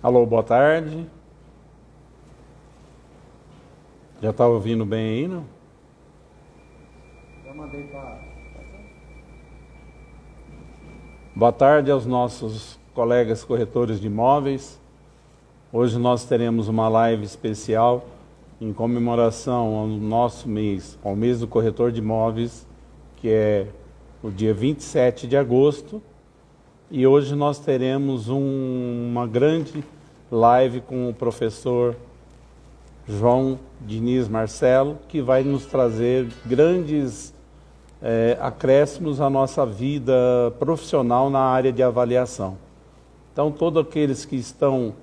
Alô, boa tarde. Já está ouvindo bem aí, não? Já mandei para... Boa tarde aos nossos colegas corretores de imóveis. Hoje nós teremos uma live especial em comemoração ao nosso mês, ao mês do corretor de imóveis, que é o dia 27 de agosto. E hoje nós teremos uma grande live com o professor João Diniz Marcelo, que vai nos trazer grandes acréscimos à nossa vida profissional na área de avaliação. Então, todos aqueles que estão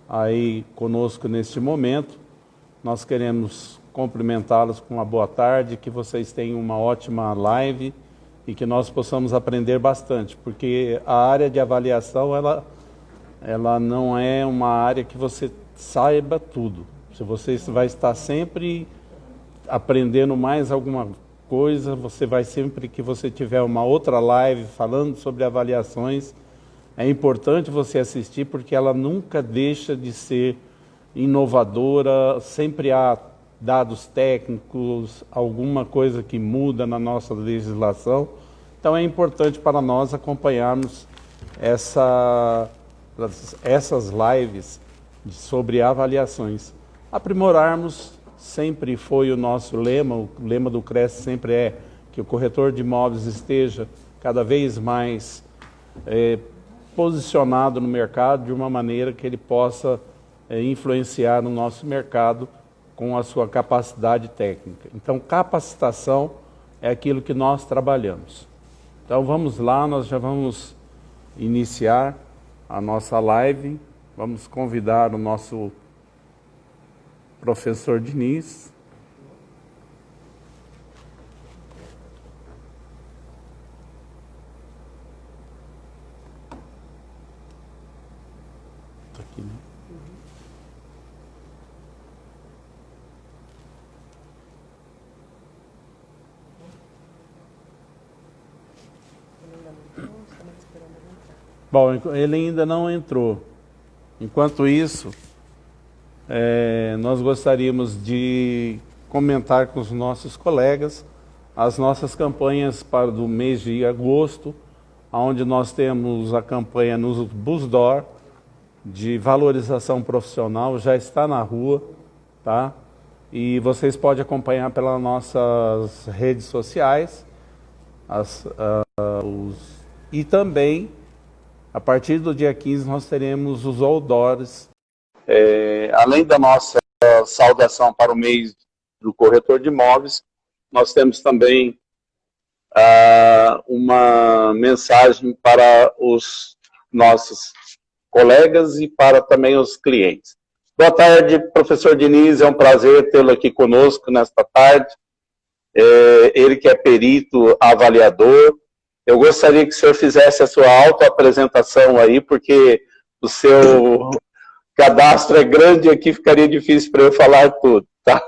aí conosco neste momento, nós queremos cumprimentá-los com uma boa tarde, que vocês tenham uma ótima live e que nós possamos aprender bastante, porque a área de avaliação, ela não é uma área que você saiba tudo. Se você vai estar sempre aprendendo mais alguma coisa, você vai sempre que você tiver uma outra live falando sobre avaliações, é importante você assistir, porque ela nunca deixa de ser inovadora, sempre há dados técnicos, alguma coisa que muda na nossa legislação. Então é importante para nós acompanharmos essas lives sobre avaliações. Aprimorarmos sempre foi o nosso lema, o lema do Cresce sempre é que o corretor de imóveis esteja cada vez mais posicionado no mercado de uma maneira que ele possa influenciar no nosso mercado com a sua capacidade técnica. Então, capacitação é aquilo que nós trabalhamos. Então, vamos lá, nós já vamos iniciar a nossa live. Vamos convidar o nosso professor Diniz. Tá aqui, né? Bom, ele ainda não entrou. Enquanto isso, nós gostaríamos de comentar com os nossos colegas as nossas campanhas para o mês de agosto, onde nós temos a campanha nos Busdor de valorização profissional, já está na rua, tá? E vocês podem acompanhar pelas nossas redes sociais, e também, a partir do dia 15, nós teremos os outdoors. Além da nossa saudação para o mês do corretor de imóveis, nós temos também uma mensagem para os nossos colegas e para também os clientes. Boa tarde, professor Diniz, é um prazer tê-lo aqui conosco nesta tarde. Ele que é perito avaliador. Eu gostaria que o senhor fizesse a sua autoapresentação aí, porque o seu cadastro é grande e aqui ficaria difícil para eu falar tudo, tá?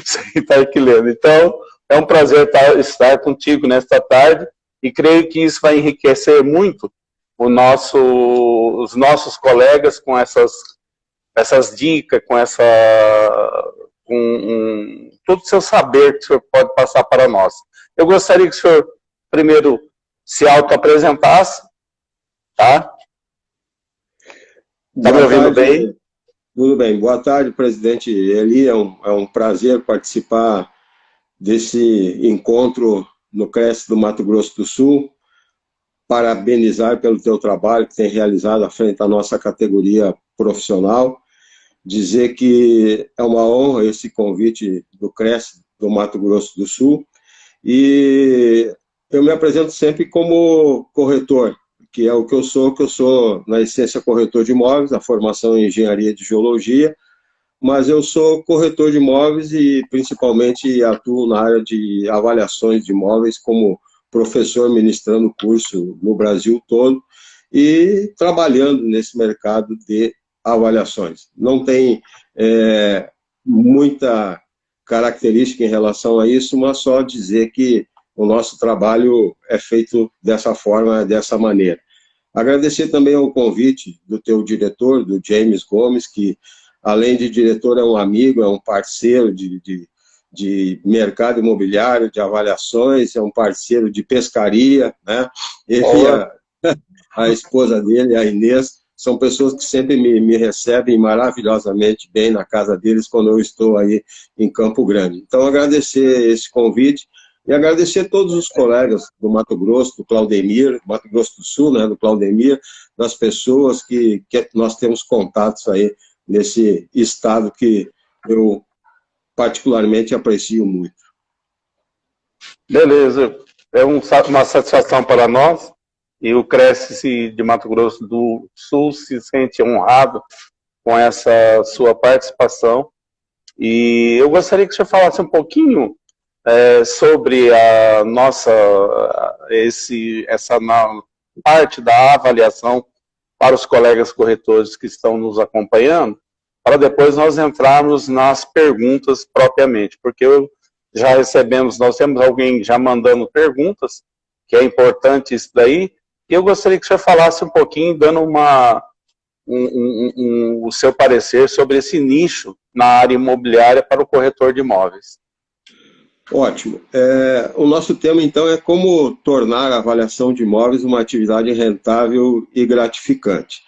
Sem estar aqui lendo. Então, é um prazer estar contigo nesta tarde e creio que isso vai enriquecer muito os nossos colegas com essas dicas, com todo o seu saber que o senhor pode passar para nós. Eu gostaria que o senhor, primeiro, se auto-apresentasse, tá? Está me ouvindo bem? Tudo bem. Boa tarde, presidente Eli. É um prazer participar desse encontro no Cresce do Mato Grosso do Sul. Parabenizar pelo teu trabalho que tem realizado à frente da nossa categoria profissional. Dizer que é uma honra esse convite do Cresce do Mato Grosso do Sul. E eu me apresento sempre como corretor, que é o que eu sou, na essência, corretor de imóveis, a formação em engenharia de geologia, mas eu sou corretor de imóveis e, principalmente, atuo na área de avaliações de imóveis como professor ministrando curso no Brasil todo e trabalhando nesse mercado de avaliações. Não tem muita característica em relação a isso, mas só dizer que o nosso trabalho é feito dessa forma, dessa maneira. Agradecer também ao convite do teu diretor, do James Gomes, que além de diretor é um amigo, é um parceiro de mercado imobiliário, de avaliações, é um parceiro de pescaria, né? Ele e a esposa dele, a Inês, são pessoas que sempre me recebem maravilhosamente bem na casa deles quando eu estou aí em Campo Grande. Então, agradecer esse convite e agradecer a todos os colegas do Mato Grosso, do Claudemir, Mato Grosso do Sul, né, do Claudemir, das pessoas que nós temos contatos aí nesse estado que eu particularmente aprecio muito. Beleza, é uma satisfação para nós, e o Cresce de Mato Grosso do Sul se sente honrado com essa sua participação, e eu gostaria que você falasse um pouquinho sobre a nossa, essa parte da avaliação para os colegas corretores que estão nos acompanhando, para depois nós entrarmos nas perguntas propriamente, porque nós temos alguém já mandando perguntas, que é importante isso daí, e eu gostaria que você falasse um pouquinho, dando o seu parecer sobre esse nicho na área imobiliária para o corretor de imóveis. Ótimo. O nosso tema, então, é como tornar a avaliação de imóveis uma atividade rentável e gratificante.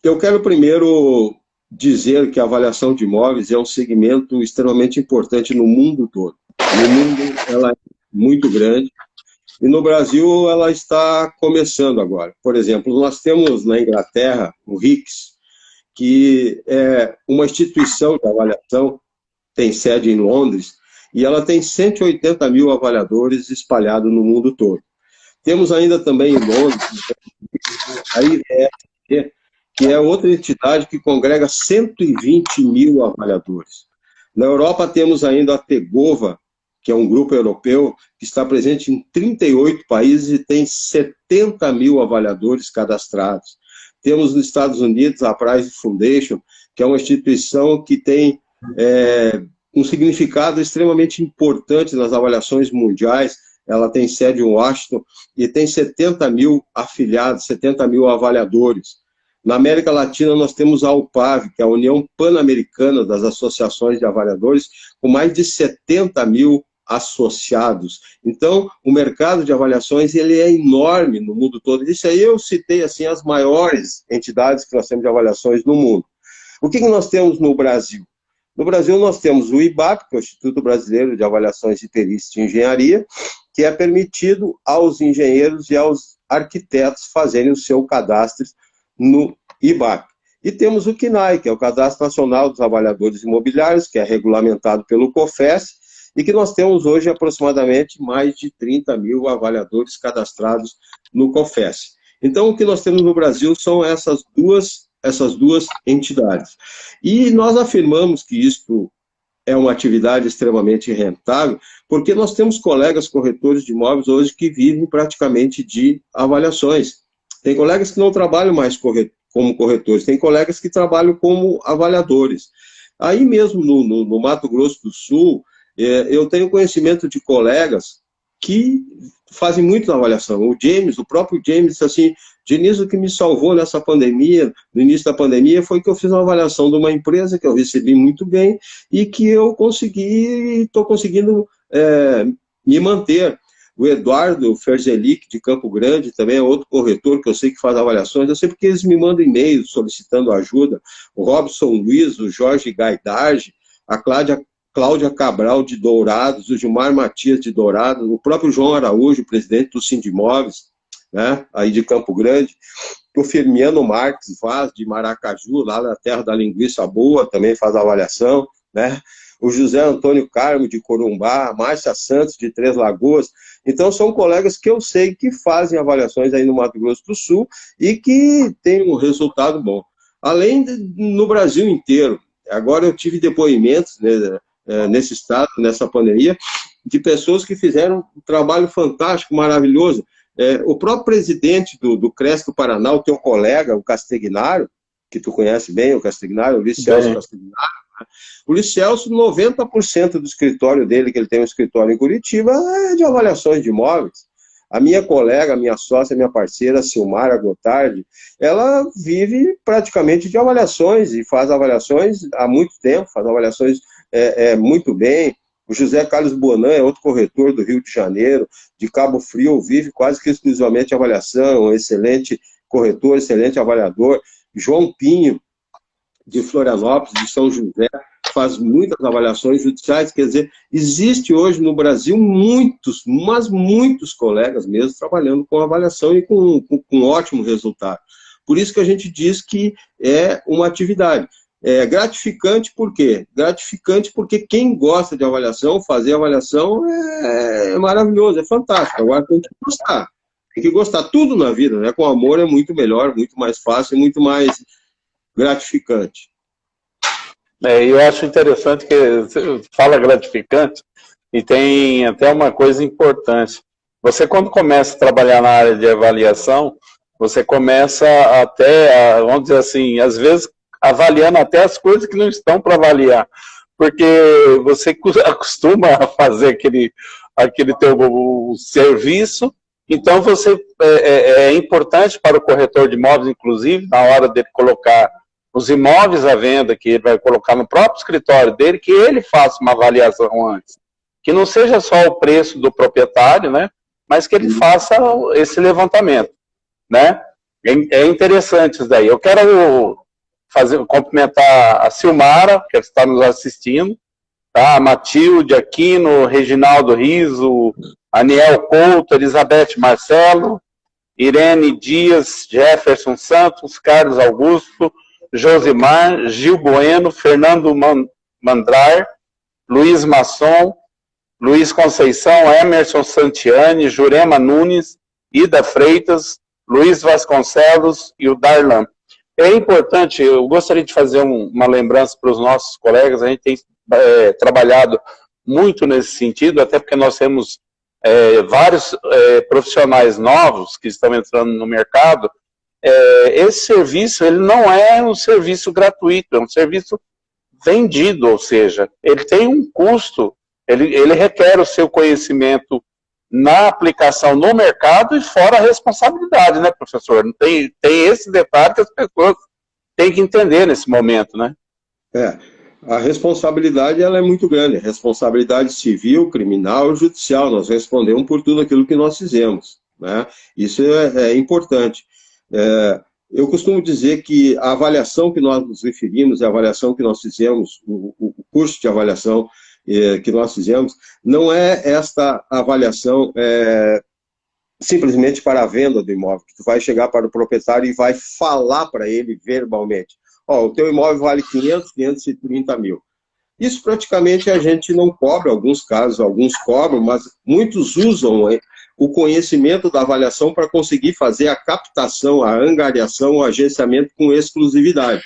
Eu quero primeiro dizer que a avaliação de imóveis é um segmento extremamente importante no mundo todo. No mundo, ela é muito grande, e no Brasil ela está começando agora. Por exemplo, nós temos na Inglaterra o RICS, que é uma instituição de avaliação, tem sede em Londres, e ela tem 180 mil avaliadores espalhados no mundo todo. Temos ainda também em Londres a IVSC, que é outra entidade que congrega 120 mil avaliadores. Na Europa temos ainda a Tegova, que é um grupo europeu que está presente em 38 países e tem 70 mil avaliadores cadastrados. Temos nos Estados Unidos a Price Foundation, que é uma instituição que tem um significado extremamente importante nas avaliações mundiais. Ela tem sede em Washington e tem 70 mil afiliados, 70 mil avaliadores. Na América Latina, nós temos a UPAV, que é a União Pan-Americana das Associações de Avaliadores, com mais de 70 mil associados. Então, o mercado de avaliações ele é enorme no mundo todo. Isso aí eu citei assim, as maiores entidades que nós temos de avaliações no mundo. O que nós temos no Brasil? No Brasil, nós temos o IBAP, que é o Instituto Brasileiro de Avaliações de Perícia e Engenharia, que é permitido aos engenheiros e aos arquitetos fazerem o seu cadastro no IBAP. E temos o CNAE, que é o Cadastro Nacional dos Avaliadores Imobiliários, que é regulamentado pelo COFES, e que nós temos hoje aproximadamente mais de 30 mil avaliadores cadastrados no COFES. Então, o que nós temos no Brasil são essas duas entidades. E nós afirmamos que isto é uma atividade extremamente rentável, porque nós temos colegas corretores de imóveis hoje que vivem praticamente de avaliações. Tem colegas que não trabalham mais como corretores, tem colegas que trabalham como avaliadores. Aí mesmo no Mato Grosso do Sul, eu tenho conhecimento de colegas que fazem muito na avaliação. O próprio James disse assim, Diniz, o que me salvou nessa pandemia, no início da pandemia, foi que eu fiz uma avaliação de uma empresa que eu recebi muito bem e que eu estou conseguindo me manter. O Eduardo Ferzelic, de Campo Grande, também é outro corretor que eu sei que faz avaliações, eu sei porque eles me mandam e-mails solicitando ajuda. O Robson Luiz, o Jorge Gaidarge, a Cláudia Cabral, de Dourados, o Gilmar Matias, de Dourados, o próprio João Araújo, presidente do Sindimóveis, né, aí de Campo Grande, o Firmiano Marques Vaz, de Maracaju, lá na terra da linguiça boa, também faz avaliação, né, o José Antônio Carmo, de Corumbá, a Márcia Santos, de Três Lagoas. Então, são colegas que eu sei que fazem avaliações aí no Mato Grosso do Sul e que têm um resultado bom. Além no Brasil inteiro. Agora eu tive depoimentos, né, nesse estado, nessa pandemia, de pessoas que fizeram um trabalho fantástico, maravilhoso. O próprio presidente do Cresce do Paraná, o teu colega, o Castignaro, que tu conhece bem, o Castignaro, o Luiz Celso Castignaro, né? O Luiz Celso, 90% do escritório dele, que ele tem um escritório em Curitiba, é de avaliações de imóveis. A minha colega, a minha sócia, a minha parceira, Silmara Gotardi, ela vive praticamente de avaliações e faz avaliações há muito tempo, faz avaliações muito bem. O José Carlos Bonan é outro corretor do Rio de Janeiro, de Cabo Frio, vive quase que exclusivamente de avaliação, um excelente corretor, excelente avaliador. João Pinho, de Florianópolis, de São José, faz muitas avaliações judiciais. Quer dizer, existe hoje no Brasil muitos, mas muitos colegas mesmo trabalhando com avaliação e com ótimo resultado. Por isso que a gente diz que é uma atividade. É gratificante por quê? Gratificante porque quem gosta de avaliação, fazer avaliação é maravilhoso, é fantástico. Agora tem que gostar. Tem que gostar tudo na vida, né? Com amor é muito melhor, muito mais fácil, muito mais gratificante. Eu acho interessante que você fala gratificante e tem até uma coisa importante. Você, quando começa a trabalhar na área de avaliação, você começa até, vamos dizer assim, às vezes avaliando até as coisas que não estão para avaliar, porque você acostuma a fazer aquele teu serviço, então você é importante para o corretor de imóveis, inclusive, na hora dele colocar os imóveis à venda, que ele vai colocar no próprio escritório dele, que ele faça uma avaliação antes. Que não seja só o preço do proprietário, né? Mas que ele faça esse levantamento, né? É interessante isso daí. Eu quero cumprimentar a Silmara, que está nos assistindo, tá? A Matilde Aquino, Reginaldo Riso, Aniel Couto, Elizabeth Marcelo, Irene Dias, Jefferson Santos, Carlos Augusto, Josimar, Gil Bueno, Fernando Mandrar, Luiz Masson, Luiz Conceição, Emerson Santiani, Jurema Nunes, Ida Freitas, Luiz Vasconcelos e o Darlan. É importante, eu gostaria de fazer uma lembrança para os nossos colegas, a gente tem trabalhado muito nesse sentido, até porque nós temos vários profissionais novos que estão entrando no mercado. Esse serviço, ele não é um serviço gratuito, é um serviço vendido, ou seja, ele tem um custo, ele requer o seu conhecimento na aplicação no mercado e fora a responsabilidade, né, professor? Tem esse detalhe que as pessoas têm que entender nesse momento, né? A responsabilidade ela é muito grande, responsabilidade civil, criminal e judicial, nós respondemos por tudo aquilo que nós fizemos, né? Isso é importante. Eu costumo dizer que a avaliação que nós nos referimos, a avaliação que nós fizemos, o curso de avaliação que nós fizemos, não é esta avaliação simplesmente para a venda do imóvel, que tu vai chegar para o proprietário e vai falar para ele verbalmente. O teu imóvel vale 530 mil. Isso praticamente a gente não cobra, alguns casos, alguns cobram, mas muitos usam o conhecimento da avaliação para conseguir fazer a captação, a angariação, o agenciamento com exclusividade.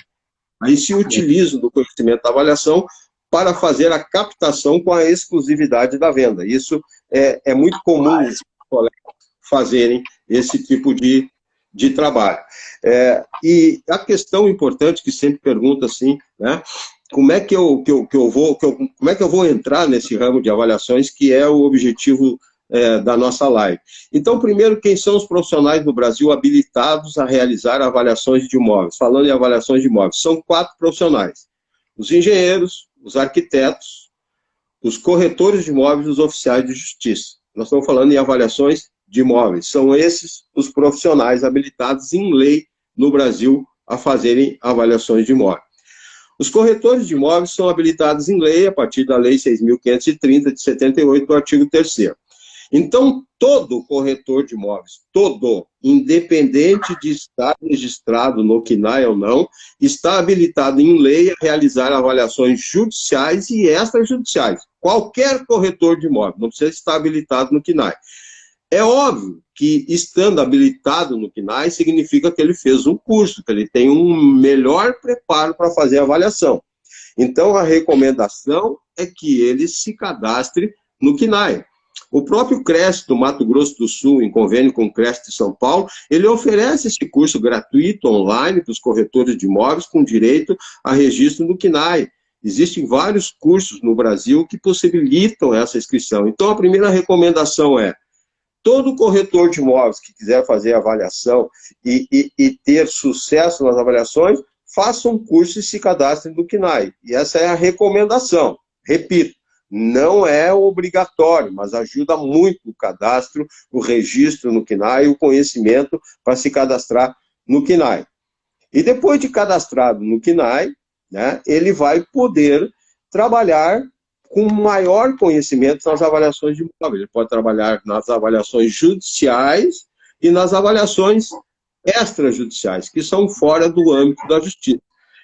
Aí se utilizam do conhecimento da avaliação para fazer a captação com a exclusividade da venda. Isso é muito comum os colegas fazerem esse tipo de trabalho. E a questão importante que sempre pergunta assim, né? Como é que eu vou entrar nesse ramo de avaliações, que é o objetivo da nossa live? Então, primeiro, quem são os profissionais no Brasil habilitados a realizar avaliações de imóveis? Falando em avaliações de imóveis, são 4 profissionais: os engenheiros, os arquitetos, os corretores de imóveis e os oficiais de justiça. Nós estamos falando em avaliações de imóveis. São esses os profissionais habilitados em lei no Brasil a fazerem avaliações de imóveis. Os corretores de imóveis são habilitados em lei a partir da Lei 6.530 de 78, do artigo 3º. Então, todo corretor de imóveis, independente de estar registrado no CNAE ou não, está habilitado em lei a realizar avaliações judiciais e extrajudiciais. Qualquer corretor de imóveis, não precisa estar habilitado no CNAE. É óbvio que, estando habilitado no CNAE, significa que ele fez um curso, que ele tem um melhor preparo para fazer a avaliação. Então, a recomendação é que ele se cadastre no CNAE. O próprio CRES do Mato Grosso do Sul, em convênio com o CRES de São Paulo, ele oferece esse curso gratuito, online, para os corretores de imóveis, com direito a registro no CNAE. Existem vários cursos no Brasil que possibilitam essa inscrição. Então, a primeira recomendação é: todo corretor de imóveis que quiser fazer avaliação e ter sucesso nas avaliações, faça um curso e se cadastre no CNAE. E essa é a recomendação. Repito, não é obrigatório, mas ajuda muito o cadastro, o registro no CNAE, o conhecimento para se cadastrar no CNAE. E depois de cadastrado no CNAE, né, ele vai poder trabalhar com maior conhecimento nas avaliações de imóvel. Ele pode trabalhar nas avaliações judiciais e nas avaliações extrajudiciais, que são fora do âmbito da justiça.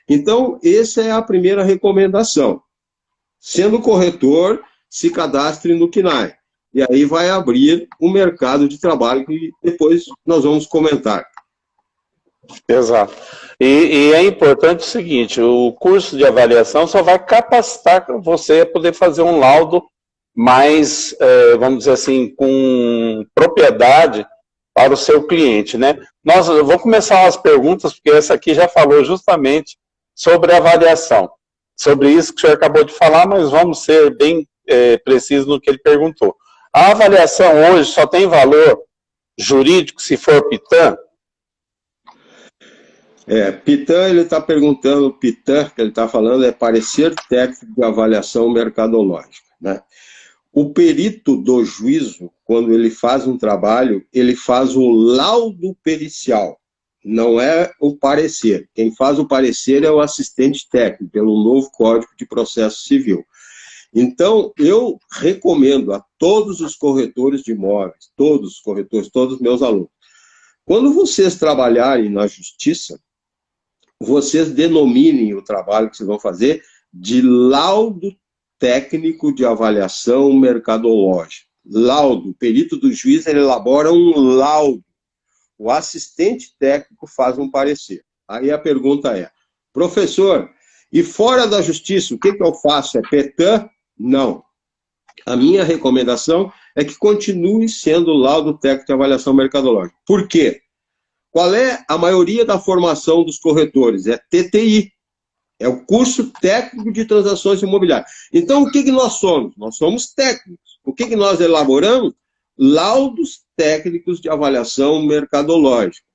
Então, essa é a primeira recomendação. Sendo corretor, se cadastre no CNAE. E aí vai abrir um mercado de trabalho que depois nós vamos comentar. Exato. E é importante o seguinte, o curso de avaliação só vai capacitar você a poder fazer um laudo mais, vamos dizer assim, com propriedade para o seu cliente, né? Eu vou começar as perguntas, porque essa aqui já falou justamente sobre avaliação. Sobre isso que o senhor acabou de falar, mas vamos ser bem precisos no que ele perguntou. A avaliação hoje só tem valor jurídico se for PITAM? PITAM, ele está perguntando, PITAM, que ele está falando, é parecer técnico de avaliação mercadológica, né? O perito do juízo, quando ele faz um trabalho, ele faz o laudo pericial, não é o parecer. Quem faz o parecer é o assistente técnico, pelo novo Código de Processo Civil. Então, eu recomendo a todos os corretores de imóveis, todos os corretores, todos os meus alunos, quando vocês trabalharem na justiça, vocês denominem o trabalho que vocês vão fazer de laudo técnico de avaliação mercadológica. Laudo, o perito do juiz ele elabora um laudo. O assistente técnico faz um parecer. Aí a pergunta é, professor, e fora da justiça, o que eu faço? É PETAM? Não. A minha recomendação é que continue sendo laudo técnico de avaliação mercadológica. Por quê? Qual é a maioria da formação dos corretores? É TTI, é o curso técnico de transações imobiliárias. Então, o que nós somos? Nós somos técnicos. O que nós elaboramos? Laudos técnicos de avaliação mercadológica.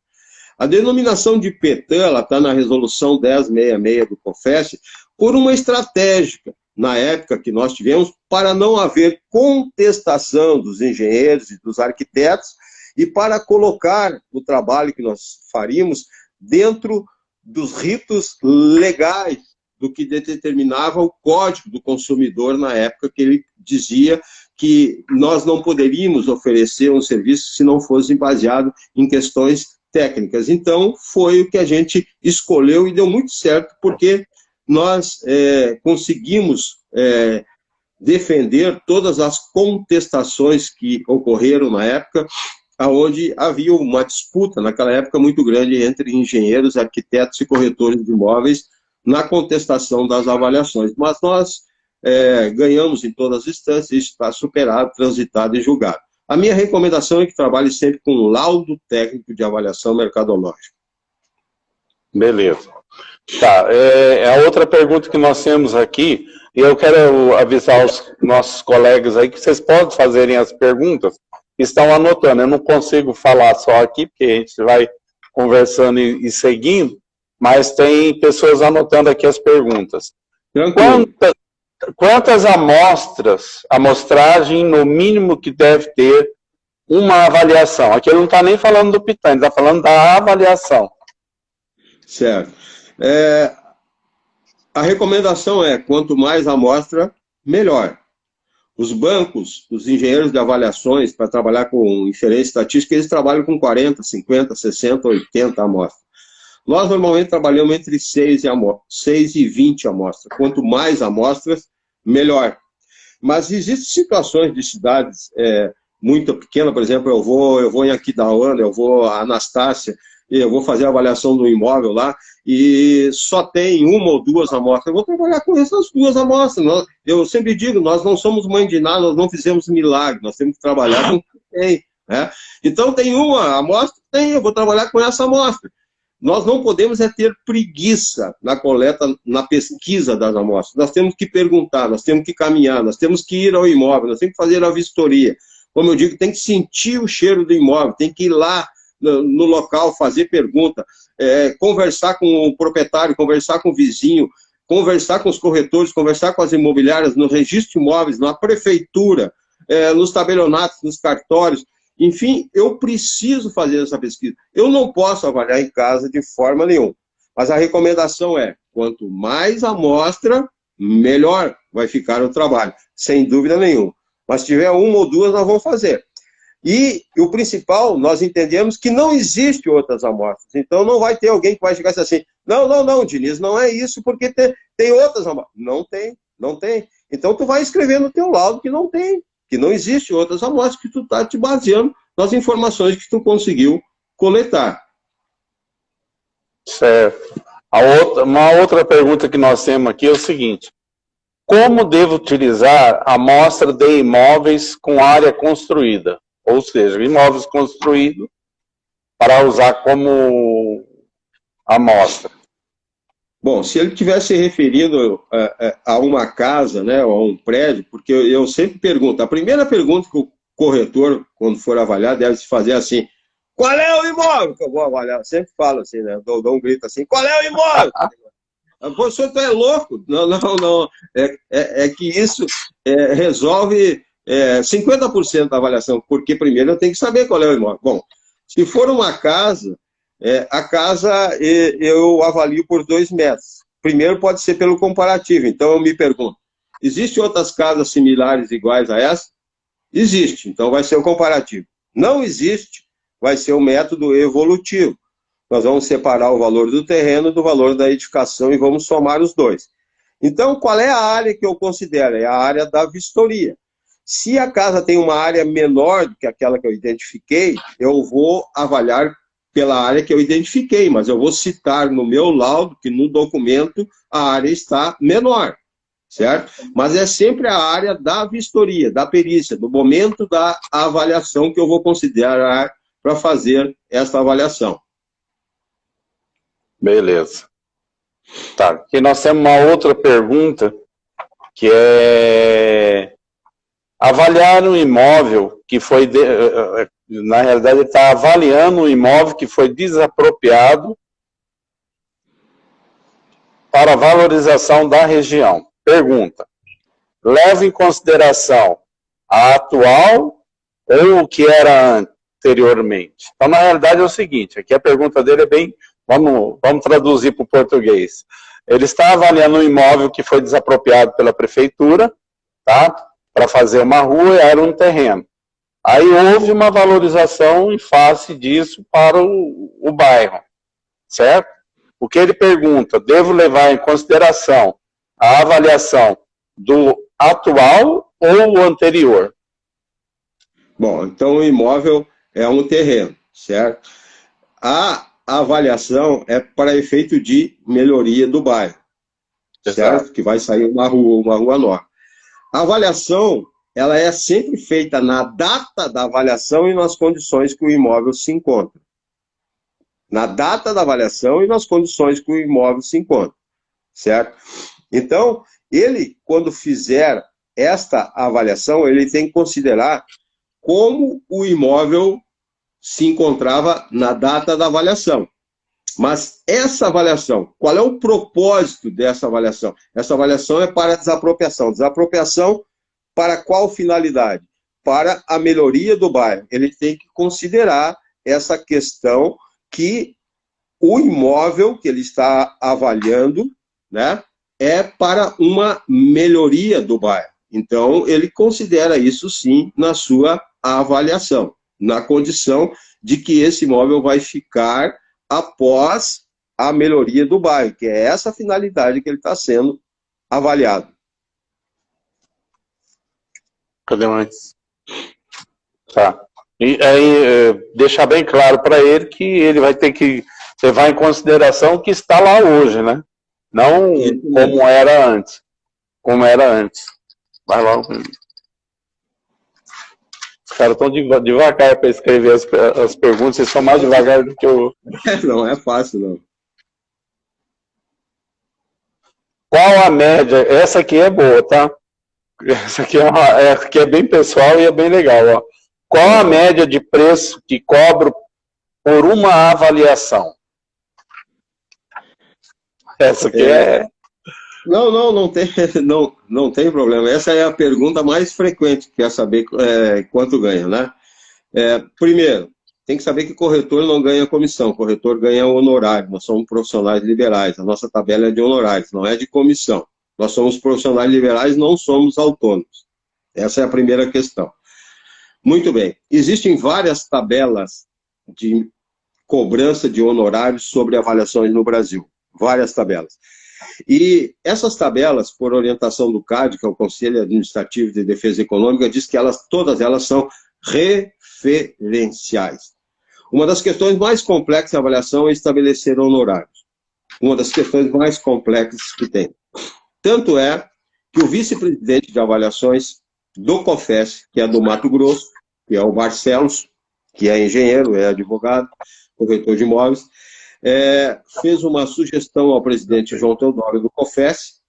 A denominação de PETAM, ela está na resolução 1066 do COFES, por uma estratégica, na época que nós tivemos, para não haver contestação dos engenheiros e dos arquitetos, e para colocar o trabalho que nós faríamos dentro dos ritos legais do que determinava o Código do Consumidor na época, que ele dizia que nós não poderíamos oferecer um serviço se não fosse baseado em questões técnicas. Então, foi o que a gente escolheu e deu muito certo, porque nós conseguimos defender todas as contestações que ocorreram na época, onde havia uma disputa, naquela época, muito grande entre engenheiros, arquitetos e corretores de imóveis na contestação das avaliações. Mas nós ganhamos em todas as instâncias, isso está superado, transitado e julgado. A minha recomendação é que trabalhe sempre com laudo técnico de avaliação mercadológica. Beleza. Tá, a outra pergunta que nós temos aqui, e eu quero avisar os nossos colegas aí que vocês podem fazerem as perguntas, estão anotando. Eu não consigo falar só aqui, porque a gente vai conversando e seguindo, mas tem pessoas anotando aqui as perguntas. Quantas amostras, amostragem no mínimo que deve ter uma avaliação? Aqui ele não está nem falando do PITAM, ele está falando da avaliação. Certo. A recomendação é, quanto mais amostra, melhor. Os bancos, os engenheiros de avaliações, para trabalhar com inferência estatística, eles trabalham com 40, 50, 60, 80 amostras. Nós, normalmente, trabalhamos entre 6 e 20 amostras. Quanto mais amostras, melhor. Mas existem situações de cidades muito pequenas, por exemplo, eu vou em Aquidauana, eu vou a Anastácia, eu vou fazer a avaliação do imóvel lá, e só tem uma ou duas amostras. Eu vou trabalhar com essas duas amostras. Eu sempre digo, nós não somos mãe de nada, nós não fizemos milagre, nós temos que trabalhar com o que tem. Né? Então, tem uma amostra? Tem, eu vou trabalhar com essa amostra. Nós não podemos ter preguiça na coleta, na pesquisa das amostras. Nós temos que perguntar, nós temos que caminhar, nós temos que ir ao imóvel, nós temos que fazer a vistoria. como eu digo, tem que sentir o cheiro do imóvel, tem que ir lá no local, fazer pergunta, conversar com o proprietário, conversar com o vizinho, conversar com os corretores, conversar com as imobiliárias, no registro de imóveis, na prefeitura, nos tabelionatos, nos cartórios. Enfim, eu preciso fazer essa pesquisa. Eu não posso avaliar em casa de forma nenhuma. Mas a recomendação é, quanto mais amostra, melhor vai ficar o trabalho, sem dúvida nenhuma. Mas se tiver uma ou duas, nós vamos fazer. E o principal, nós entendemos que não existe outras amostras. Então não vai ter alguém que vai chegar assim, não, Diniz, não é isso, porque tem outras amostras. Não tem. Então tu vai escrever no teu laudo que não tem, que não existe outras amostras, que tu está te baseando nas informações que tu conseguiu coletar. Certo. Uma outra pergunta que nós temos aqui é o seguinte: como devo utilizar a amostra de imóveis com área construída? Ou seja, imóveis construídos para usar como amostra. Bom, se ele tivesse referido a uma casa, né, ou a um prédio, porque eu sempre pergunto, a primeira pergunta que o corretor, quando for avaliar, deve se fazer assim: qual é o imóvel que eu vou avaliar? Eu sempre falo assim, né, dou um grito assim: qual é o imóvel? Pô, o senhor é louco? Não. É que isso resolve 50% da avaliação, porque primeiro eu tenho que saber qual é o imóvel. Bom, se for uma casa, a casa eu avalio por 2 metros. Primeiro pode ser pelo comparativo. Então eu me pergunto, existem outras casas similares, iguais a essa? Existe, então vai ser o comparativo. Não existe, vai ser o método evolutivo. Nós vamos separar o valor do terreno do valor da edificação e vamos somar os dois. Então, qual é a área que eu considero? É a área da vistoria. Se a casa tem uma área menor do que aquela que eu identifiquei, eu vou avaliar pela área que eu identifiquei, mas eu vou citar no meu laudo que no documento a área está menor, certo? Mas é sempre a área da vistoria, da perícia, do momento da avaliação que eu vou considerar para fazer essa avaliação. Beleza. Tá, aqui nós temos uma outra pergunta, que é avaliar um imóvel que foi, na realidade ele está avaliando um imóvel que foi desapropriado para valorização da região. Pergunta: leva em consideração a atual ou o que era anteriormente? Então, na realidade é o seguinte, aqui a pergunta dele é bem... Vamos traduzir para o português. Ele está avaliando um imóvel que foi desapropriado pela prefeitura, tá? Para fazer uma rua e era um terreno. Aí houve uma valorização em face disso para o bairro, certo? O que ele pergunta: devo levar em consideração a avaliação do atual ou o anterior? Bom, então o imóvel é um terreno, certo? A avaliação é para efeito de melhoria do bairro, certo? Que vai sair uma rua nova. A avaliação, ela é sempre feita na data da avaliação e nas condições que o imóvel se encontra. Na data da avaliação e nas condições que o imóvel se encontra, certo? Então, ele, quando fizer esta avaliação, ele tem que considerar como o imóvel se encontrava na data da avaliação. Mas essa avaliação, qual é o propósito dessa avaliação? Essa avaliação é para desapropriação. Desapropriação para qual finalidade? Para a melhoria do bairro. Ele tem que considerar essa questão que o imóvel que ele está avaliando, né, é para uma melhoria do bairro. Então, ele considera isso sim na sua avaliação, na condição de que esse imóvel vai ficar após a melhoria do bairro, que é essa finalidade que ele está sendo avaliado. Cadê mais? Tá. E aí, deixar bem claro para ele que ele vai ter que levar em consideração o que está lá hoje, né? Não como era antes. Como era antes. Vai logo. Os caras estão devagar para escrever as perguntas, eles são mais devagar do que eu. Não é fácil, não. Qual a média? Essa aqui é boa, tá? Essa aqui é bem pessoal e é bem legal, ó. qual a média de preço que cobro por uma avaliação? Essa aqui não tem problema. Essa é a pergunta mais frequente, que quer saber quanto ganha, né? Primeiro, tem que saber que corretor não ganha comissão, corretor ganha honorário. Nós somos profissionais liberais, a nossa tabela é de honorários, não é de comissão. Nós somos profissionais liberais, não somos autônomos. Essa é a primeira questão. Muito bem. Existem várias tabelas de cobrança de honorários sobre avaliações no Brasil. Várias tabelas. E essas tabelas, por orientação do CAD, que é o Conselho Administrativo de Defesa Econômica, diz que todas elas são referenciais. Uma das questões mais complexas da avaliação é estabelecer honorários. Uma das questões mais complexas que tem. Tanto é que o vice-presidente de avaliações do COFES, que é do Mato Grosso, que é o Barcelos, que é engenheiro, é advogado, corretor de imóveis, fez uma sugestão ao presidente João Teodoro do COFES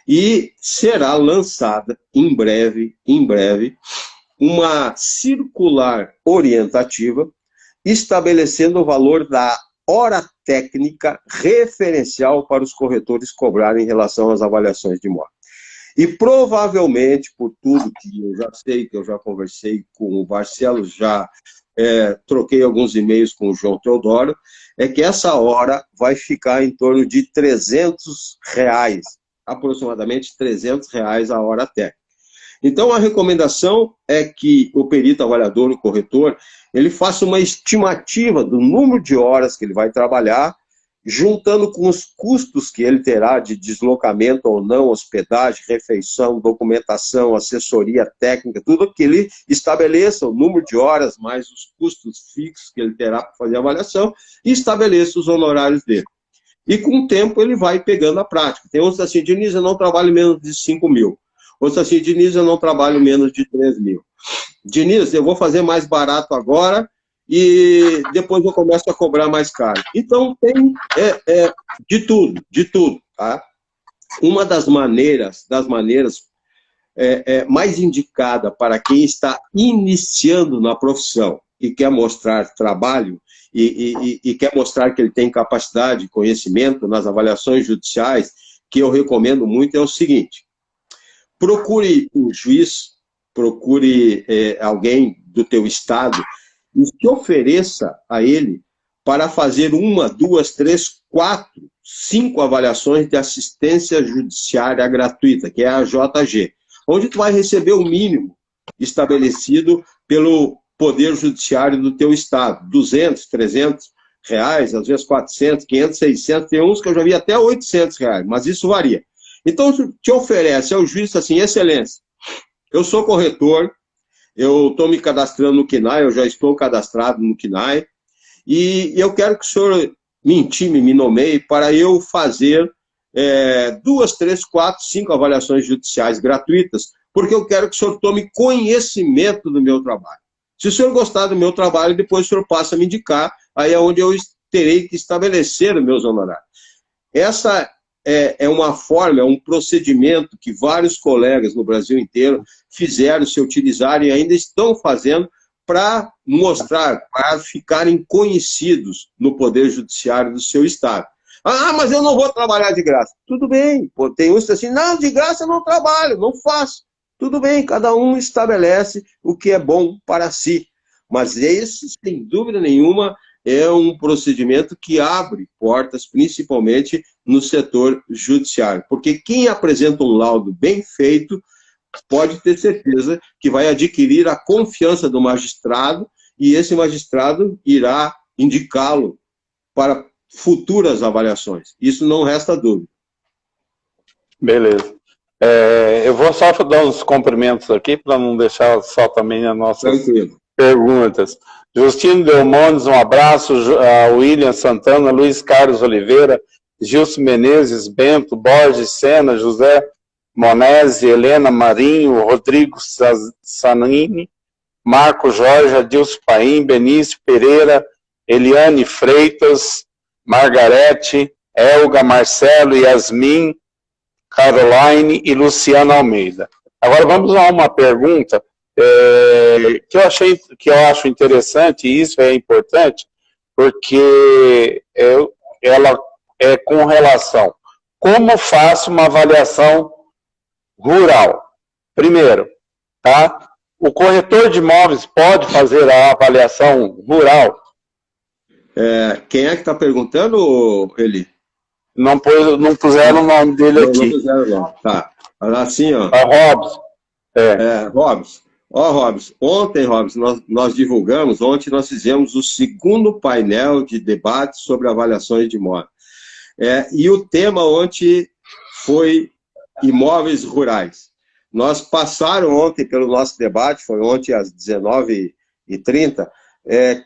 e será lançada em breve, uma circular orientativa estabelecendo o valor da hora técnica referencial para os corretores cobrarem em relação às avaliações de imóvel. E provavelmente, por tudo que eu já sei, que eu já conversei com o Barcelos, já troquei alguns e-mails com o João Teodoro, é que essa hora vai ficar em torno de R$300, aproximadamente R$300 a hora técnica. Então, a recomendação é que o perito avaliador, o corretor, ele faça uma estimativa do número de horas que ele vai trabalhar, juntando com os custos que ele terá de deslocamento ou não, hospedagem, refeição, documentação, assessoria técnica, tudo que ele estabeleça o número de horas, mais os custos fixos que ele terá para fazer a avaliação, e estabeleça os honorários dele. E com o tempo ele vai pegando a prática. Tem uns assim, Diniz, eu não trabalho menos de 5 mil. Outros assim, Diniz, eu não trabalho menos de 3 mil. Diniz, eu vou fazer mais barato agora e depois eu começo a cobrar mais caro. Então, tem de tudo, tá? Uma das maneiras mais indicada para quem está iniciando na profissão e quer mostrar trabalho e quer mostrar que ele tem capacidade, conhecimento nas avaliações judiciais, que eu recomendo muito, é o seguinte: procure um juiz, procure alguém do teu estado e se ofereça a ele para fazer 1, 2, 3, 4, 5 avaliações de assistência judiciária gratuita, que é a JG, onde tu vai receber o mínimo estabelecido pelo Poder Judiciário do teu estado, 200, 300 reais, às vezes 400, 500, 600, tem uns que eu já vi até 800 reais, mas isso varia. Então, te oferece ao juiz assim: excelência, eu sou corretor, eu estou me cadastrando no CNAE, eu já estou cadastrado no CNAE, e eu quero que o senhor me intime, me nomeie, para eu fazer 2, 3, 4, 5 avaliações judiciais gratuitas, porque eu quero que o senhor tome conhecimento do meu trabalho. Se o senhor gostar do meu trabalho, depois o senhor passa a me indicar, aí é onde eu terei que estabelecer os meus honorários. Essa é uma forma, é um procedimento que vários colegas no Brasil inteiro fizeram, se utilizarem e ainda estão fazendo para mostrar, para ficarem conhecidos no Poder Judiciário do seu estado. Ah, mas eu não vou trabalhar de graça. Tudo bem, pô, tem uns que assim, não, de graça eu não trabalho, não faço. Tudo bem, cada um estabelece o que é bom para si. Mas esse, sem dúvida nenhuma, é um procedimento que abre portas, principalmente no setor judiciário. Porque quem apresenta um laudo bem feito pode ter certeza que vai adquirir a confiança do magistrado e esse magistrado irá indicá-lo para futuras avaliações. Isso não resta dúvida. Beleza. Eu vou só dar uns cumprimentos aqui para não deixar só também as nossas perguntas. Justino Delmones, um abraço. William Santana, Luiz Carlos Oliveira, Gilson Menezes, Bento, Borges, Sena, José Monese, Helena Marinho, Rodrigo Sanini, Marco Jorge, Adilson Paim, Benício Pereira, Eliane Freitas, Margarete, Elga, Marcelo, Yasmin, Caroline e Luciana Almeida. Agora vamos a uma pergunta. que eu acho interessante, e isso é importante, porque ela é com relação como faço uma avaliação rural. Primeiro, tá? O corretor de imóveis pode fazer a avaliação rural? Quem é que está perguntando, Eli? Não puseram o nome dele aqui. Não puseram, não. Tá. Assim, ó. Robson. Robson. Robson, ontem, Robson, nós divulgamos, ontem nós fizemos o segundo painel de debate sobre avaliações de imóveis. E o tema ontem foi imóveis rurais. Nós passaram ontem pelo nosso debate, foi ontem às 19h30,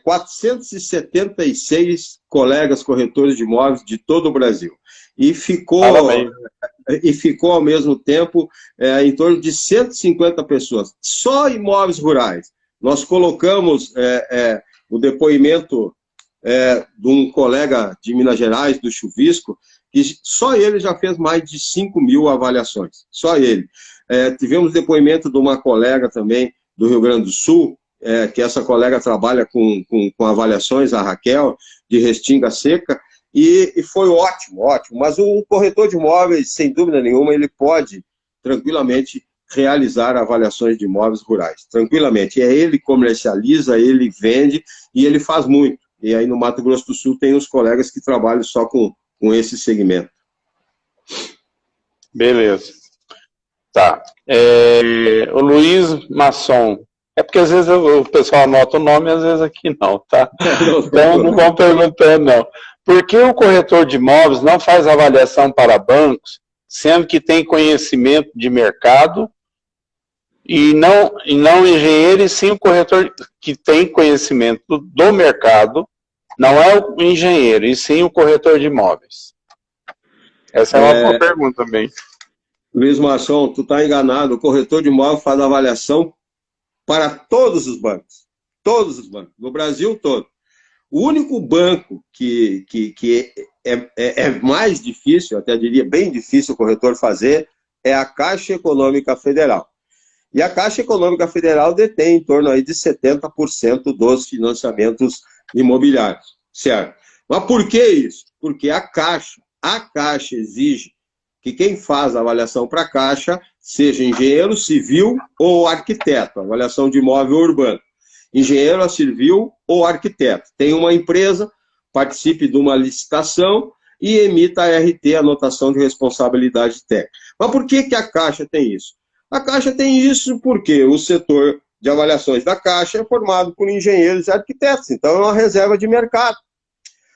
476 colegas corretores de imóveis de todo o Brasil. E ficou ao mesmo tempo em torno de 150 pessoas. Só imóveis rurais. Nós colocamos o depoimento de um colega de Minas Gerais, do Chuvisco, que só ele já fez mais de 5.000 avaliações. Só ele. Tivemos depoimento de uma colega também do Rio Grande do Sul, que essa colega trabalha com avaliações, a Raquel, de Restinga Seca, e foi ótimo, ótimo. Mas o corretor de imóveis, sem dúvida nenhuma, ele pode tranquilamente realizar avaliações de imóveis rurais. Tranquilamente. Ele comercializa, ele vende e ele faz muito. E aí no Mato Grosso do Sul tem os colegas que trabalham só com esse segmento. Beleza. Tá. O Luiz Masson. É porque às vezes o pessoal anota o nome, às vezes aqui não, tá? Então não vão perguntando, não. Por que o corretor de imóveis não faz avaliação para bancos, sendo que tem conhecimento de mercado e não engenheiro, e sim o corretor que tem conhecimento do mercado, não é o engenheiro, e sim o corretor de imóveis? Essa é uma boa pergunta também. Luiz Masson, tu está enganado. O corretor de imóveis faz avaliação para todos os bancos. Todos os bancos, no Brasil todo. O único banco que é mais difícil, até diria bem difícil o corretor fazer, é a Caixa Econômica Federal. E a Caixa Econômica Federal detém em torno aí de 70% dos financiamentos imobiliários, certo? Mas por que isso? Porque a Caixa exige que quem faz a avaliação para a Caixa seja engenheiro civil ou arquiteto, avaliação de imóvel urbano. Engenheiro civil ou arquiteto. Tem uma empresa, participe de uma licitação e emita a RT, anotação de responsabilidade técnica. Mas por que a Caixa tem isso? A Caixa tem isso porque o setor de avaliações da Caixa é formado por engenheiros e arquitetos, então é uma reserva de mercado.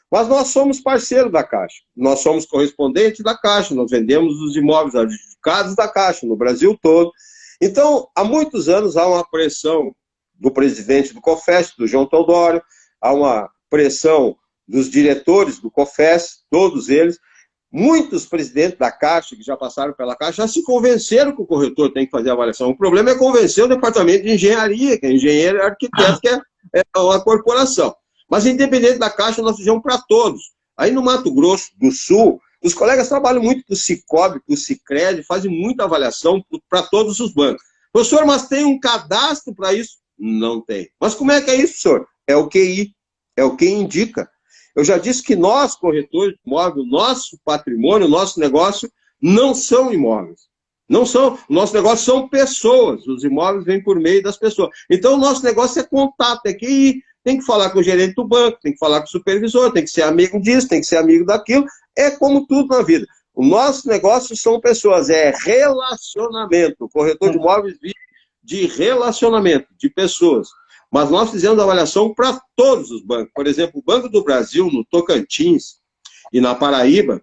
Mas nós somos parceiros da Caixa, nós somos correspondentes da Caixa, nós vendemos os imóveis adjudicados da Caixa no Brasil todo. Então, há muitos anos há uma pressão do presidente do COFES, do João Teodoro, há uma pressão dos diretores do COFES, todos eles. Muitos presidentes da Caixa, que já passaram pela Caixa, já se convenceram que o corretor tem que fazer a avaliação. O problema é convencer o departamento de engenharia, que é engenheiro e arquiteto, que é uma corporação. Mas, independente da Caixa, nós fizemos para todos. Aí, no Mato Grosso do Sul, os colegas trabalham muito com o Cicobi, com o Sicredi, fazem muita avaliação para todos os bancos. Professor, mas tem um cadastro para isso? Não tem. Mas como é que é isso, senhor? É o QI, é o que indica. Eu já disse que nós, corretores de imóvel, nosso patrimônio, nosso negócio, não são imóveis. Não são. O nosso negócio são pessoas. Os imóveis vêm por meio das pessoas. Então, o nosso negócio é contato, é QI. Tem que falar com o gerente do banco, tem que falar com o supervisor, tem que ser amigo disso, tem que ser amigo daquilo. É como tudo na vida. O nosso negócio são pessoas, é relacionamento. O corretor de imóveis vive de relacionamento, de pessoas. Mas nós fizemos avaliação para todos os bancos. Por exemplo, o Banco do Brasil, no Tocantins e na Paraíba,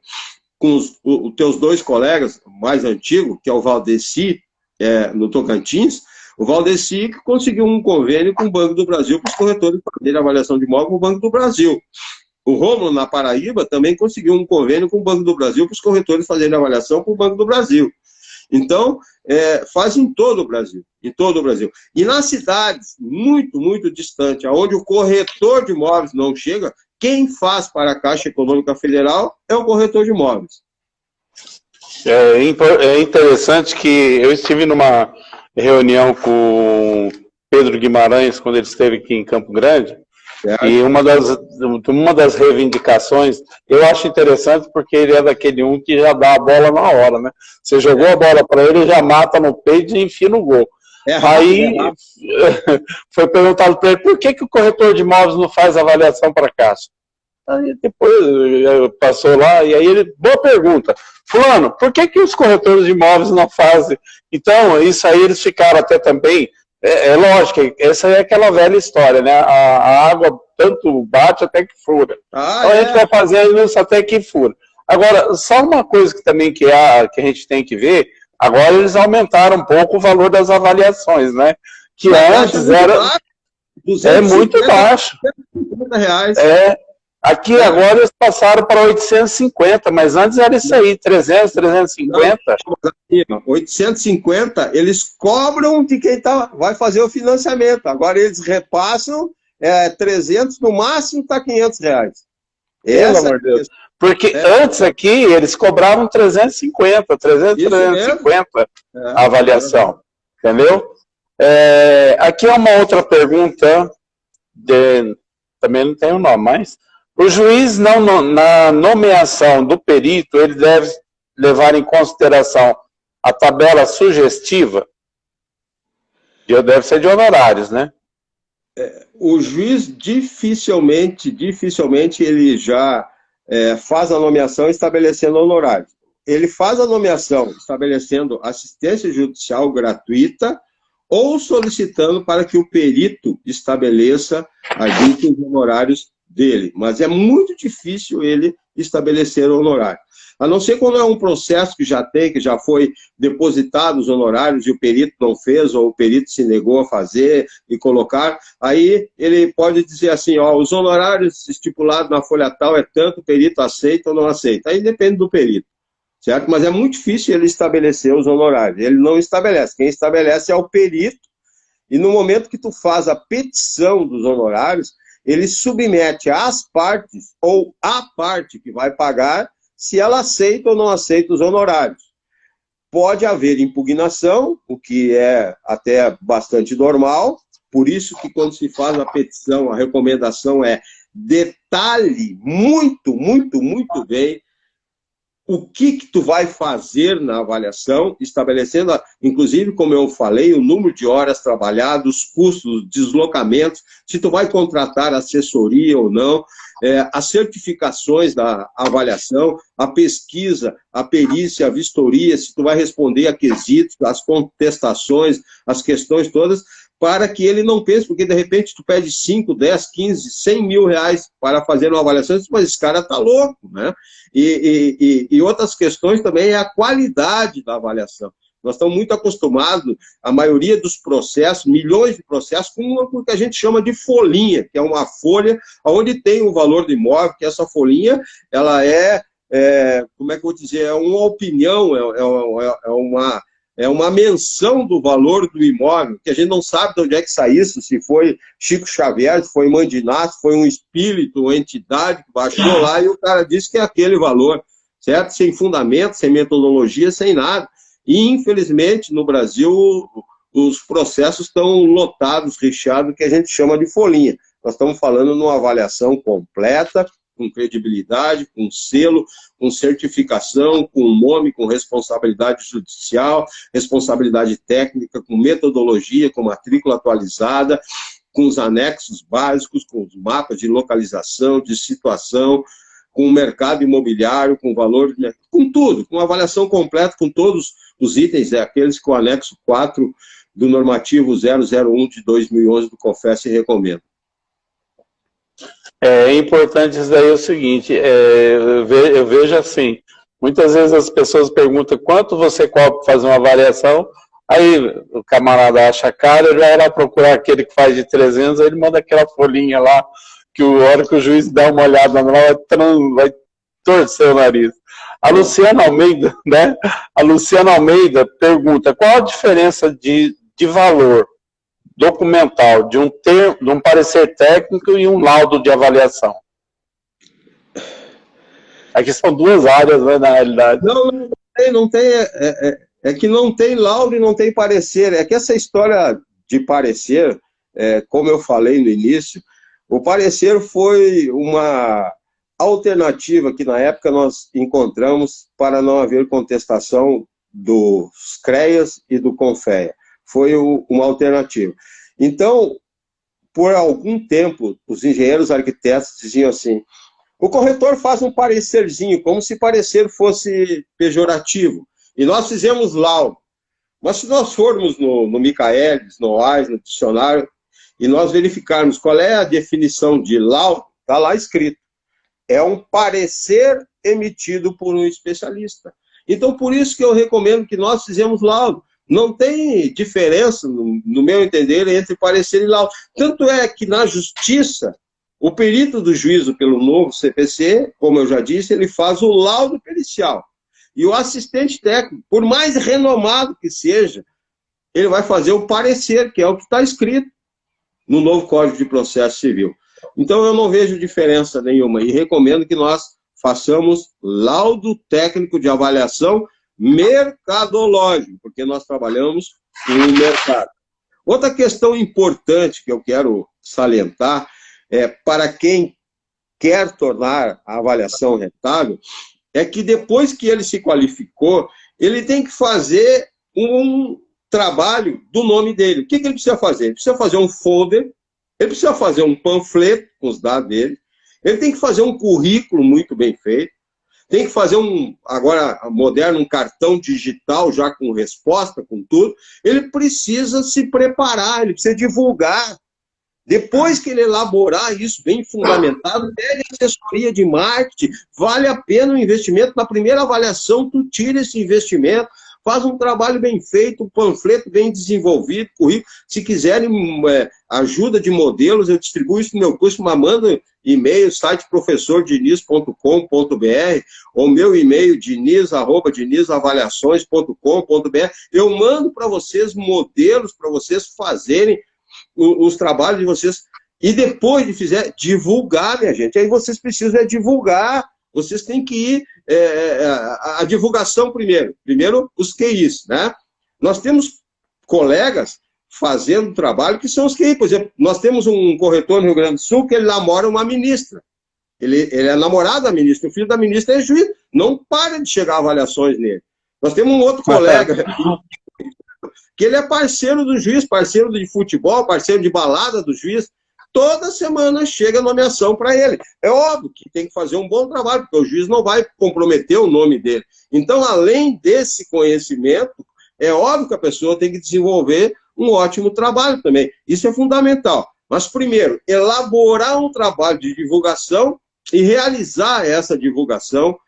com os teus dois colegas mais antigos, que é o Valdeci, no Tocantins, o Valdeci conseguiu um convênio com o Banco do Brasil para os corretores fazerem avaliação de imóvel com o Banco do Brasil. O Rômulo, na Paraíba, também conseguiu um convênio com o Banco do Brasil para os corretores fazerem avaliação com o Banco do Brasil. Então, faz em todo o Brasil, em todo o Brasil. E nas cidades muito, muito distantes, onde o corretor de imóveis não chega, quem faz para a Caixa Econômica Federal é o corretor de imóveis. É interessante que eu estive numa reunião com Pedro Guimarães, quando ele esteve aqui em Campo Grande, E uma das reivindicações, eu acho interessante porque ele é daquele que já dá a bola na hora, né? Você jogou a bola para ele, já mata no peito e enfia no gol. Aí foi perguntado para ele por que o corretor de imóveis não faz avaliação para a Caixa. Aí depois passou lá, e aí ele, boa pergunta, fulano, por que os corretores de imóveis não fazem? Então, isso aí eles ficaram até também, lógico, essa é aquela velha história, né? A água tanto bate até que fura. Então a gente vai fazendo isso até que fura. Agora, só uma coisa que também que a gente tem que ver, agora eles aumentaram um pouco o valor das avaliações, né? Que antes era... muito baixo. Aqui agora eles passaram para 850, mas antes era isso aí, 300, 350. 850, eles cobram de quem vai fazer o financiamento. Agora eles repassam 300, no máximo está 500 reais. Pelo amor de Deus. Porque antes aqui eles cobravam 350, 350 a avaliação. Entendeu? Aqui é uma outra pergunta, também não tem o nome, mas... O juiz, na nomeação do perito, ele deve levar em consideração a tabela sugestiva? Deve ser de honorários, né? O juiz dificilmente ele já faz a nomeação estabelecendo honorários. Ele faz a nomeação estabelecendo assistência judicial gratuita ou solicitando para que o perito estabeleça os honorários dele, mas é muito difícil ele estabelecer o honorário. A não ser quando é um processo que já foi depositado os honorários e o perito não fez, ou o perito se negou a fazer e colocar, aí ele pode dizer assim, os honorários estipulados na folha tal é tanto, o perito aceita ou não aceita. Aí depende do perito, certo? Mas é muito difícil ele estabelecer os honorários. Ele não estabelece. Quem estabelece é o perito, e no momento que tu faz a petição dos honorários, ele submete às partes, ou à parte que vai pagar, se ela aceita ou não aceita os honorários. Pode haver impugnação, o que é até bastante normal, por isso que quando se faz a petição, a recomendação é detalhe muito, muito, muito bem o que tu vai fazer na avaliação, estabelecendo, inclusive, como eu falei, o número de horas trabalhadas, os custos, deslocamentos, se tu vai contratar assessoria ou não, as certificações da avaliação, a pesquisa, a perícia, a vistoria, se tu vai responder a quesitos, as contestações, as questões todas, para que ele não pense, porque de repente tu pede 5, 10, 15, 100 mil reais para fazer uma avaliação, mas esse cara tá louco, né? E outras questões também é a qualidade da avaliação. Nós estamos muito acostumados, a maioria dos processos, milhões de processos, com o que a gente chama de folhinha, que é uma folha onde tem o valor do imóvel, que essa folhinha, ela como é que eu vou dizer, é uma opinião, é uma menção do valor do imóvel, que a gente não sabe de onde é que saiu isso, se foi Chico Xavier, se foi Mandiná, se foi um espírito, uma entidade que baixou lá e o cara disse que é aquele valor, certo? Sem fundamento, sem metodologia, sem nada. E, infelizmente, no Brasil, os processos estão lotados, recheados, que a gente chama de folhinha. Nós estamos falando numa avaliação completa, com credibilidade, com selo, com certificação, com nome, com responsabilidade judicial, responsabilidade técnica, com metodologia, com matrícula atualizada, com os anexos básicos, com os mapas de localização, de situação, com o mercado imobiliário, com valor, com tudo, com avaliação completa, com todos os itens, aqueles com o anexo 4 do normativo 001 de 2011 do CONFES e recomendo. É importante isso daí, é o seguinte, eu vejo assim, muitas vezes as pessoas perguntam quanto você cobra para fazer uma avaliação, aí o camarada acha caro, ele vai lá procurar aquele que faz de 300, aí ele manda aquela folhinha lá, que a hora que o juiz dá uma olhada lá, vai torcer o nariz. A Luciana Almeida, né? A Luciana Almeida pergunta, qual a diferença de valor documental de um parecer técnico e um laudo de avaliação? Aqui são duas áreas, né, na realidade. Não tem, é que não tem laudo e não tem parecer. É que essa história de parecer, como eu falei no início, o parecer foi uma alternativa que na época nós encontramos para não haver contestação dos CREAS e do CONFEA. Foi uma alternativa. Então, por algum tempo, os engenheiros arquitetos diziam assim, o corretor faz um parecerzinho, como se parecer fosse pejorativo. E nós fizemos laudo. Mas se nós formos no Michaelis, no AIS, no dicionário, e nós verificarmos qual é a definição de laudo, está lá escrito. É um parecer emitido por um especialista. Então, por isso que eu recomendo que nós fizemos laudo. Não tem diferença, no meu entender, entre parecer e laudo. Tanto é que na justiça, o perito do juízo pelo novo CPC, como eu já disse, ele faz o laudo pericial. E o assistente técnico, por mais renomado que seja, ele vai fazer o parecer, que é o que está escrito no novo Código de Processo Civil. Então, eu não vejo diferença nenhuma e recomendo que nós façamos laudo técnico de avaliação mercadológico, porque nós trabalhamos no mercado. Outra questão importante que eu quero salientar é para quem quer tornar a avaliação rentável, é que depois que ele se qualificou, ele tem que fazer um trabalho do nome dele. O que ele precisa fazer? Ele precisa fazer um folder, ele precisa fazer um panfleto com os dados dele, ele tem que fazer um currículo muito bem feito, tem que fazer agora moderno, um cartão digital já com resposta, com tudo. Ele precisa se preparar, ele precisa divulgar. Depois que ele elaborar isso bem fundamentado, pede assessoria de marketing, vale a pena o investimento. Na primeira avaliação, tu tira esse investimento, faz um trabalho bem feito, um panfleto bem desenvolvido, currículo. Se quiserem ajuda de modelos, eu distribuo isso no meu curso, mas manda e-mail, site professordiniz.com.br, ou meu e-mail, diniz@dinizavaliações.com.br. Eu mando para vocês modelos, para vocês fazerem os trabalhos de vocês, e depois de fizer, divulgar, minha gente. Aí vocês precisam divulgar, vocês têm que ir, a divulgação primeiro os QIs, né? Nós temos colegas fazendo trabalho que são os QIs, por exemplo, nós temos um corretor no Rio Grande do Sul que ele namora uma ministra, ele é namorado da ministra, o filho da ministra é juiz, não para de chegar avaliações nele. Nós temos um outro colega que ele é parceiro do juiz, parceiro de futebol, parceiro de balada do juiz. Toda semana chega nomeação para ele. É óbvio que tem que fazer um bom trabalho, porque o juiz não vai comprometer o nome dele. Então, além desse conhecimento, é óbvio que a pessoa tem que desenvolver um ótimo trabalho também. Isso é fundamental. Mas, primeiro, elaborar um trabalho de divulgação e realizar essa divulgação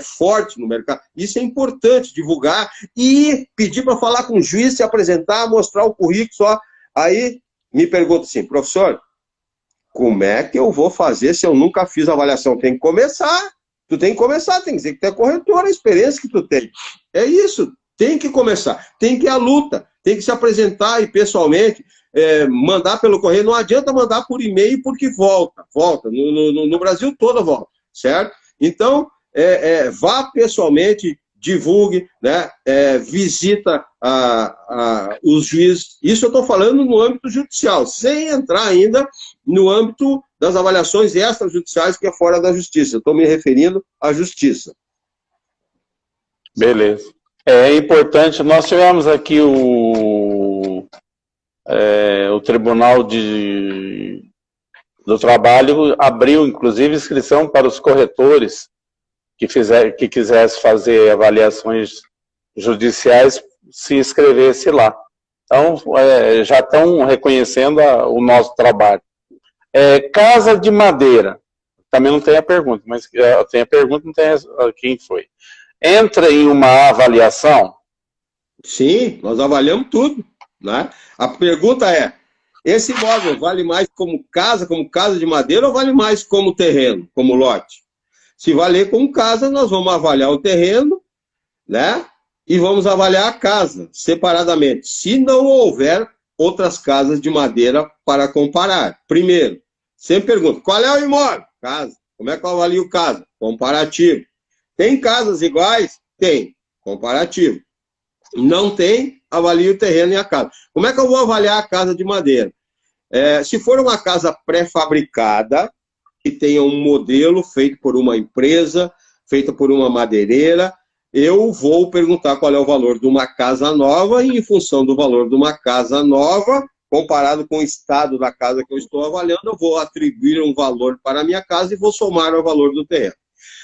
forte no mercado. Isso é importante, divulgar e pedir para falar com o juiz, se apresentar, mostrar o currículo só. Aí me pergunta assim, professor, como é que eu vou fazer se eu nunca fiz avaliação? Tem que começar. Tu tem que começar, tem que dizer que tu é corretor, a experiência que tu tem. É isso, tem que começar. Tem que ir à luta, tem que se apresentar e pessoalmente, mandar pelo correio. Não adianta mandar por e-mail porque volta. No Brasil todo volta, certo? Então, vá pessoalmente, divulgue, né? Visita os juízes. Isso eu estou falando no âmbito judicial, sem entrar ainda no âmbito das avaliações extrajudiciais, que é fora da justiça. Eu estou me referindo à justiça. Beleza. É importante, nós tivemos aqui o Tribunal do Trabalho abriu, inclusive, inscrição para os corretores que quisesse fazer avaliações judiciais, se inscrevesse lá. Então, já estão reconhecendo o nosso trabalho. Casa de madeira. Também não tem a pergunta, mas tem a pergunta, não tem quem foi. Entra em uma avaliação? Sim, nós avaliamos tudo, né? A pergunta é, esse imóvel vale mais como casa de madeira, ou vale mais como terreno, como lote? Se valer como casa, nós vamos avaliar o terreno, né? E vamos avaliar a casa separadamente, se não houver outras casas de madeira para comparar. Primeiro, sempre pergunto, qual é o imóvel? Casa. Como é que eu avalio casa? Comparativo. Tem casas iguais? Tem. Comparativo. Não tem, avalio o terreno e a casa. Como é que eu vou avaliar a casa de madeira? Se for uma casa pré-fabricada, que tenha um modelo feito por uma empresa, feita por uma madeireira, eu vou perguntar qual é o valor de uma casa nova e, em função do valor de uma casa nova, comparado com o estado da casa que eu estou avaliando, eu vou atribuir um valor para a minha casa e vou somar ao valor do terreno.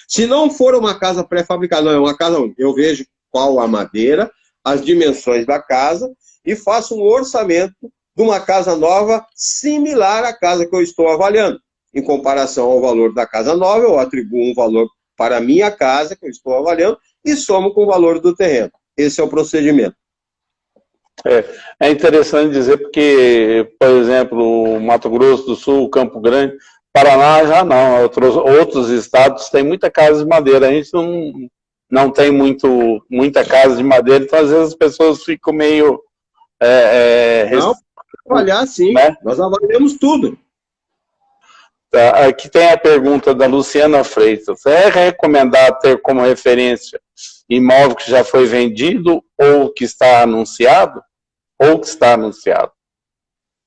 Se não for uma casa pré-fabricada, não é uma casa única, eu vejo qual a madeira, as dimensões da casa e faço um orçamento de uma casa nova similar à casa que eu estou avaliando. Em comparação ao valor da casa nova, eu atribuo um valor para a minha casa que eu estou avaliando e somo com o valor do terreno. Esse é o procedimento. É interessante dizer porque, por exemplo, Mato Grosso do Sul, Campo Grande, Paraná já não, outros estados têm muita casa de madeira, a gente não tem muita casa de madeira, então às vezes as pessoas ficam meio... Não, avaliar sim, né? Nós avaliamos tudo. Aqui tem a pergunta da Luciana Freitas. É recomendado ter como referência imóvel que já foi vendido ou que está anunciado?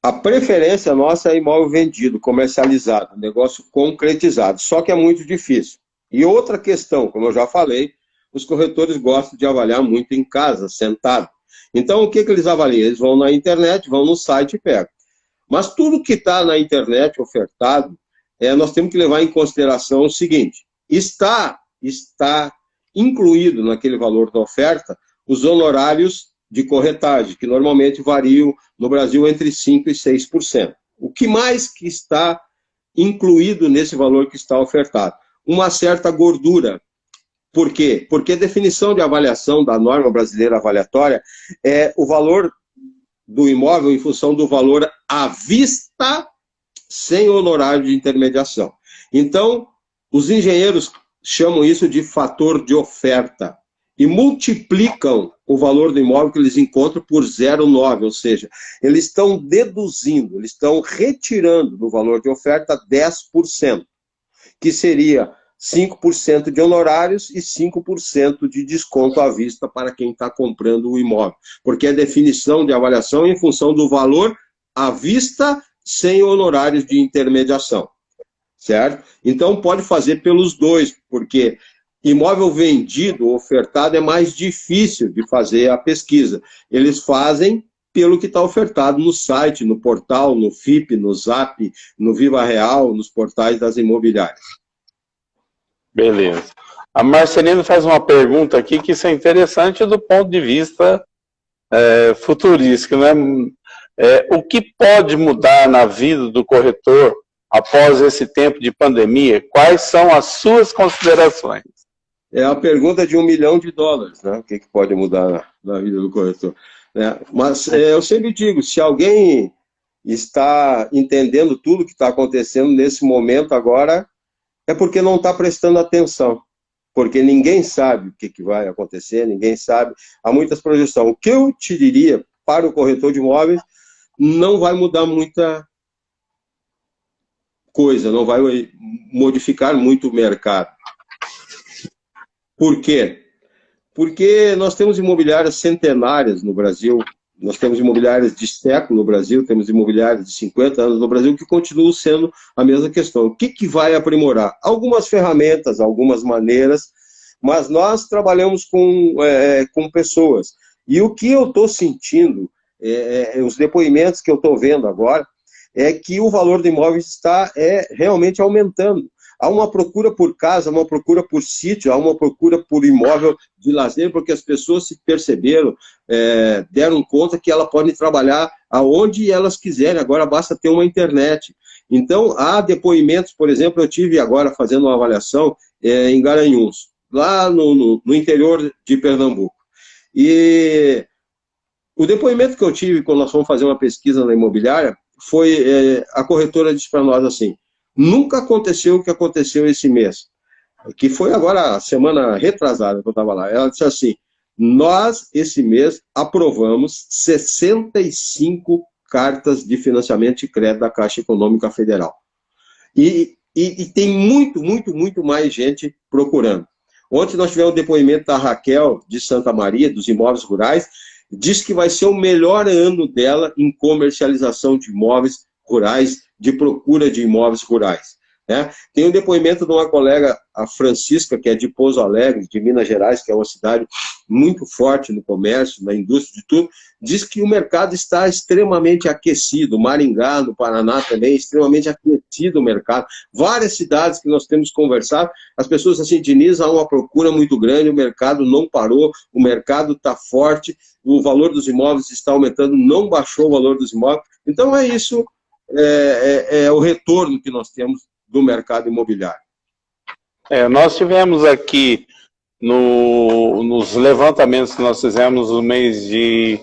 A preferência nossa é imóvel vendido, comercializado, negócio concretizado, só que é muito difícil. E outra questão, como eu já falei, os corretores gostam de avaliar muito em casa, sentado. Então, o que eles avaliam? Eles vão na internet, vão no site e pegam. Mas tudo que está na internet ofertado, nós temos que levar em consideração o seguinte: está incluído naquele valor da oferta os honorários de corretagem, que normalmente variam no Brasil entre 5% e 6%. O que mais que está incluído nesse valor que está ofertado? Uma certa gordura. Por quê? Porque a definição de avaliação da norma brasileira avaliatória é o valor do imóvel em função do valor à vista sem honorário de intermediação. Então, os engenheiros chamam isso de fator de oferta e multiplicam o valor do imóvel que eles encontram por 0,9, ou seja, eles estão deduzindo, eles estão retirando do valor de oferta 10%, que seria 5% de honorários e 5% de desconto à vista para quem está comprando o imóvel, porque a definição de avaliação é em função do valor à vista sem honorários de intermediação, certo? Então pode fazer pelos dois, porque imóvel vendido, ofertado, é mais difícil de fazer a pesquisa. Eles fazem pelo que está ofertado no site, no portal, no FIP, no Zap, no Viva Real, nos portais das imobiliárias. Beleza. A Marcelina faz uma pergunta aqui que isso é interessante do ponto de vista futurístico, né? O que pode mudar na vida do corretor após esse tempo de pandemia? Quais são as suas considerações? É a pergunta de $1 milhão, né? O que pode mudar na vida do corretor? Mas eu sempre digo, se alguém está entendendo tudo que está acontecendo nesse momento agora, é porque não está prestando atenção. Porque ninguém sabe o que vai acontecer, ninguém sabe. Há muitas projeções. O que eu te diria para o corretor de imóveis, não vai mudar muita coisa, não vai modificar muito o mercado. Por quê? Porque nós temos imobiliárias centenárias no Brasil, nós temos imobiliárias de século no Brasil, temos imobiliárias de 50 anos no Brasil, que continuam sendo a mesma questão. O que vai aprimorar? Algumas ferramentas, algumas maneiras, mas nós trabalhamos com pessoas. E o que eu estou sentindo, os depoimentos que eu estou vendo agora, é que o valor do imóvel está realmente aumentando. Há uma procura por casa, uma procura por sítio, há uma procura por imóvel de lazer, porque as pessoas se perceberam, deram conta que elas podem trabalhar aonde elas quiserem, agora basta ter uma internet. Então, há depoimentos, por exemplo, eu tive agora fazendo uma avaliação em Garanhuns, lá no interior de Pernambuco. E o depoimento que eu tive quando nós fomos fazer uma pesquisa na imobiliária foi, a corretora disse para nós assim: nunca aconteceu o que aconteceu esse mês, que foi agora a semana retrasada que eu estava lá. Ela disse assim: nós, esse mês, aprovamos 65 cartas de financiamento de crédito da Caixa Econômica Federal. E tem muito mais gente procurando. Ontem nós tivemos o depoimento da Raquel, de Santa Maria, dos imóveis rurais, diz que vai ser o melhor ano dela em comercialização de imóveis rurais, de procura de imóveis rurais. Né? Tem um depoimento de uma colega, a Francisca, que é de Pouso Alegre, de Minas Gerais, que é uma cidade muito forte no comércio, na indústria, de tudo, diz que o mercado está extremamente aquecido. Maringá, no Paraná também, extremamente aquecido o mercado. Várias cidades que nós temos conversado, as pessoas assim, Diniz, há uma procura muito grande, o mercado não parou, o mercado está forte, o valor dos imóveis está aumentando, não baixou o valor dos imóveis. Então é isso, é o retorno que nós temos do mercado imobiliário. Nós tivemos aqui, nos levantamentos que nós fizemos no mês de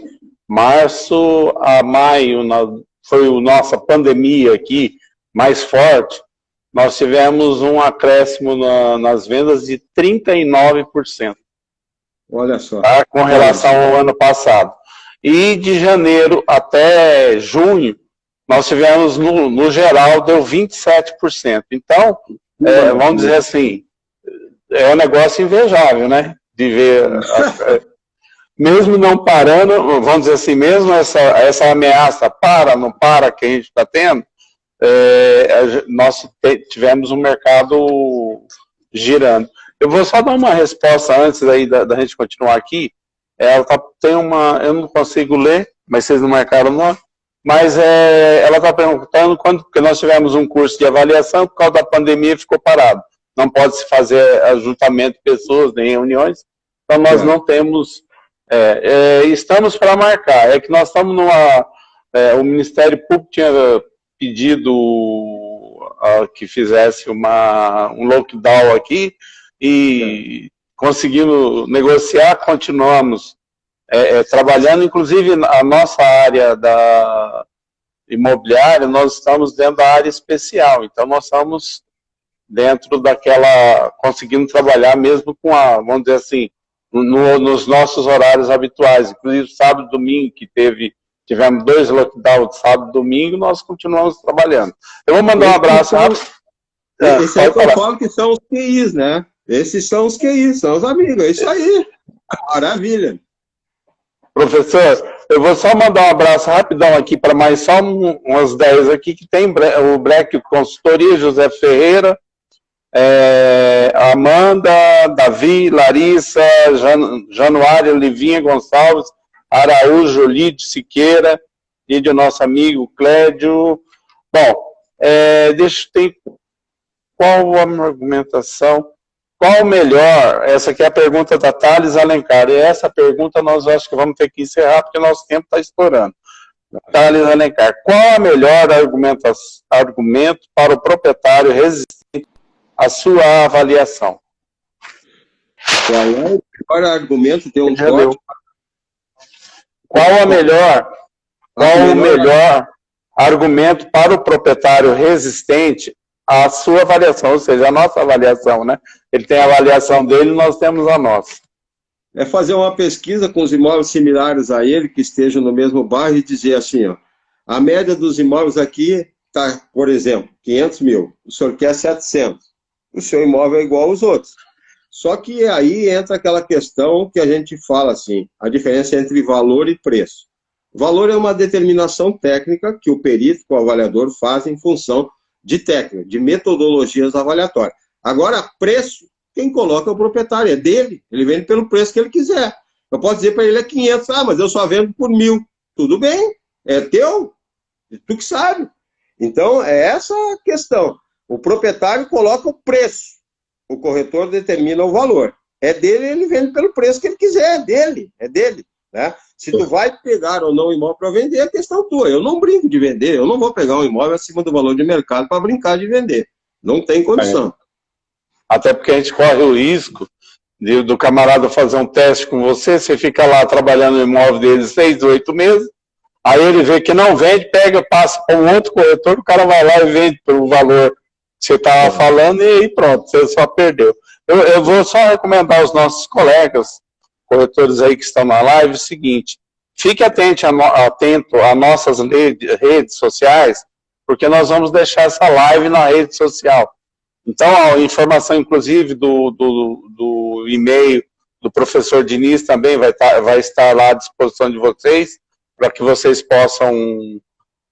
março a maio, foi a nossa pandemia aqui mais forte, nós tivemos um acréscimo nas vendas de 39%. Olha só. Tá? Com relação ao ano passado. E de janeiro até junho, nós tivemos, no geral, deu 27%. Então, vamos dizer assim, é um negócio invejável, né? De ver, mesmo não parando, vamos dizer assim, mesmo essa ameaça não para, que a gente está tendo, nós tivemos um mercado girando. Eu vou só dar uma resposta antes aí da gente continuar aqui. Eu não consigo ler, mas vocês não marcaram o nome. Mas ela está perguntando porque nós tivemos um curso de avaliação, por causa da pandemia ficou parado. Não pode se fazer ajuntamento de pessoas, nem reuniões, então nós não temos... estamos para marcar, é que nós estamos o Ministério Público tinha pedido que fizesse um lockdown aqui, e conseguindo negociar, continuamos trabalhando, inclusive a nossa área da imobiliária, nós estamos dentro da área especial, então nós estamos dentro conseguindo trabalhar mesmo com vamos dizer assim, nos nossos horários habituais, inclusive sábado e domingo, que tivemos 2 lockdowns, sábado e domingo, nós continuamos trabalhando. Eu vou mandar um abraço rápido. Esse é o que eu falo que são os QIs, né? Esses são os QIs, são os amigos, é isso aí. Maravilha. Professor, eu vou só mandar um abraço rapidão aqui para mais só umas 10 aqui, que tem o Breck Consultoria, José Ferreira, Amanda, Davi, Larissa, Januária, Livinha Gonçalves, Araújo, Lídio Siqueira, e do nosso amigo Clédio. Bom, qual a minha argumentação? Qual o melhor? Essa aqui é a pergunta da Thales Alencar. E essa pergunta nós acho que vamos ter que encerrar, porque nosso tempo está estourando. Thales Alencar, qual a melhor argumento para o proprietário resistente à sua avaliação? Qual é o melhor argumento? Tem um corte. Qual o melhor argumento para o proprietário resistente à sua avaliação, ou seja, a nossa avaliação, né? Ele tem a avaliação dele, nós temos a nossa. É fazer uma pesquisa com os imóveis similares a ele, que estejam no mesmo bairro, e dizer assim, ó, a média dos imóveis aqui está, por exemplo, 500 mil, o senhor quer 700, o seu imóvel é igual aos outros. Só que aí entra aquela questão que a gente fala assim, a diferença entre valor e preço. Valor é uma determinação técnica que o perito, o avaliador, faz em função de técnica, de metodologias avaliatórias. Agora, preço, quem coloca é o proprietário, é dele, ele vende pelo preço que ele quiser. Eu posso dizer para ele é 500, mas eu só vendo por 1.000. Tudo bem, é teu, é tu que sabe. Então, é essa a questão. O proprietário coloca o preço, o corretor determina o valor. É dele, ele vende pelo preço que ele quiser, é dele. Né? Se tu vai pegar ou não o imóvel para vender, é questão tua. Eu não brinco de vender, eu não vou pegar um imóvel acima do valor de mercado para brincar de vender. Não tem condição. Até porque a gente corre o risco do camarada fazer um teste com você fica lá trabalhando no imóvel dele 6, 8 meses, aí ele vê que não vende, passa para um outro corretor, o cara vai lá e vende pelo valor que você estava falando, e aí pronto, você só perdeu. Eu vou só recomendar aos nossos colegas, corretores aí que estão na live, o seguinte, fique atento a nossas redes sociais, porque nós vamos deixar essa live na rede social. Então, a informação, inclusive, do e-mail do professor Diniz também vai estar lá à disposição de vocês, para que vocês possam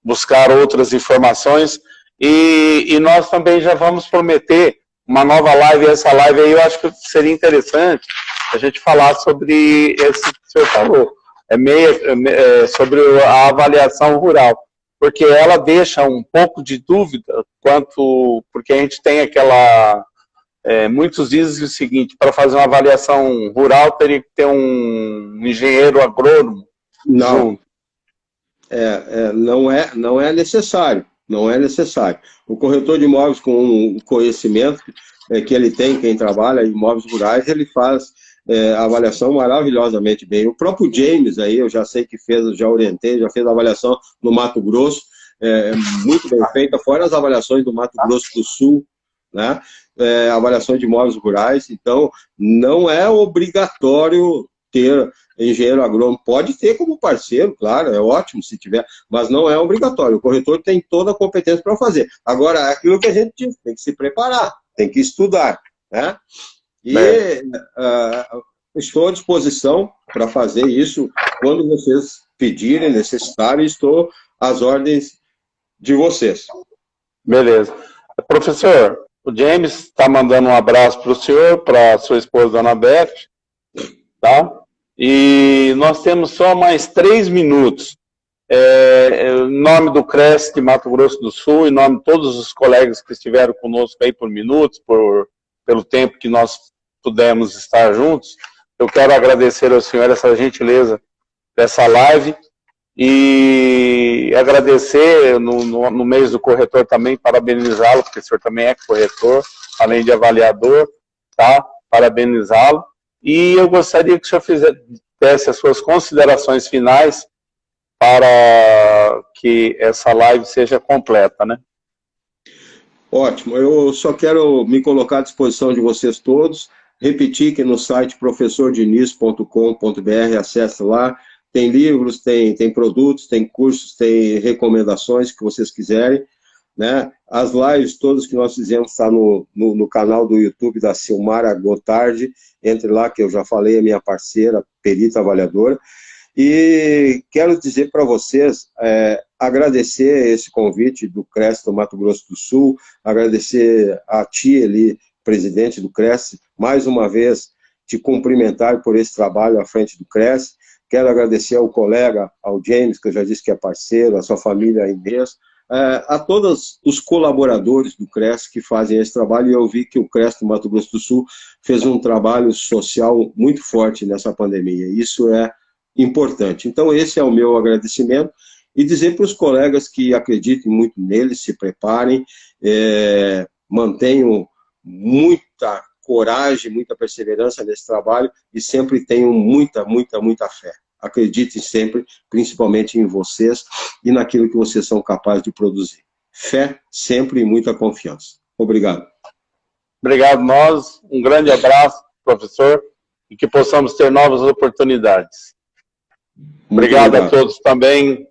buscar outras informações. E nós também já vamos prometer uma nova live. Essa live aí eu acho que seria interessante a gente falar sobre esse que o senhor falou, sobre a avaliação rural, porque ela deixa um pouco de dúvida porque a gente tem aquela... muitos dizem o seguinte: para fazer uma avaliação rural teria que ter um engenheiro agrônomo. Não, não é necessário. Não é necessário. O corretor de imóveis, com o conhecimento que ele tem, quem trabalha em imóveis rurais, ele faz a avaliação maravilhosamente bem. O próprio James, aí, eu já sei que fez, já orientei, já fez a avaliação no Mato Grosso, muito bem feita, fora as avaliações do Mato Grosso do Sul, né? Avaliações de imóveis rurais. Então, não é obrigatório ter engenheiro agrônomo. Pode ter como parceiro, claro, é ótimo se tiver, mas não é obrigatório. O corretor tem toda a competência para fazer. Agora, é aquilo que a gente diz, tem que se preparar, tem que estudar, né? E estou à disposição para fazer isso quando vocês pedirem, necessitarem, estou às ordens de vocês. Beleza. Professor, o James está mandando um abraço para o senhor, para a sua esposa, Ana Beth, tá? E nós temos só mais 3 minutos. Em nome do CRES de Mato Grosso do Sul, em nome de todos os colegas que estiveram conosco aí por minutos, pelo tempo que nós pudemos estar juntos, eu quero agradecer ao senhor essa gentileza dessa live e agradecer no mês do corretor também, parabenizá-lo, porque o senhor também é corretor, além de avaliador, tá? Parabenizá-lo. E eu gostaria que o senhor fizesse as suas considerações finais para que essa live seja completa, né? Ótimo. Eu só quero me colocar à disposição de vocês todos. Repetir que no site professordiniz.com.br, acesse lá. Tem livros, tem produtos, tem cursos, tem recomendações que vocês quiserem, né? As lives todas que nós fizemos estão no canal do YouTube da Silmara Gotardi. Entre lá, que eu já falei, é minha parceira, perita avaliadora. E quero dizer para vocês, agradecer esse convite do CRES do Mato Grosso do Sul, agradecer a ti, Eli, presidente do CRES, mais uma vez te cumprimentar por esse trabalho à frente do CRES. Quero agradecer ao colega, ao James, que eu já disse que é parceiro, a sua família, a Inês, a todos os colaboradores do CRES que fazem esse trabalho, e eu vi que o CRES do Mato Grosso do Sul fez um trabalho social muito forte nessa pandemia. Isso é importante. Então, esse é o meu agradecimento, e dizer para os colegas que acreditem muito neles, se preparem, mantenham muita coragem, muita perseverança nesse trabalho, e sempre tenham muita fé. Acreditem sempre, principalmente em vocês e naquilo que vocês são capazes de produzir. Fé sempre e muita confiança. Obrigado. Obrigado nós, um grande abraço, professor, e que possamos ter novas oportunidades. Obrigado a todos também.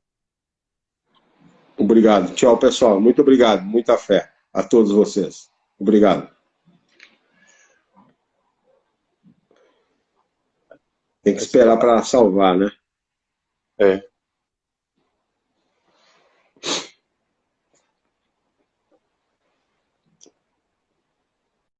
Obrigado. Tchau, pessoal. Muito obrigado. Muita fé a todos vocês. Obrigado. Tem que esperar para salvar, né?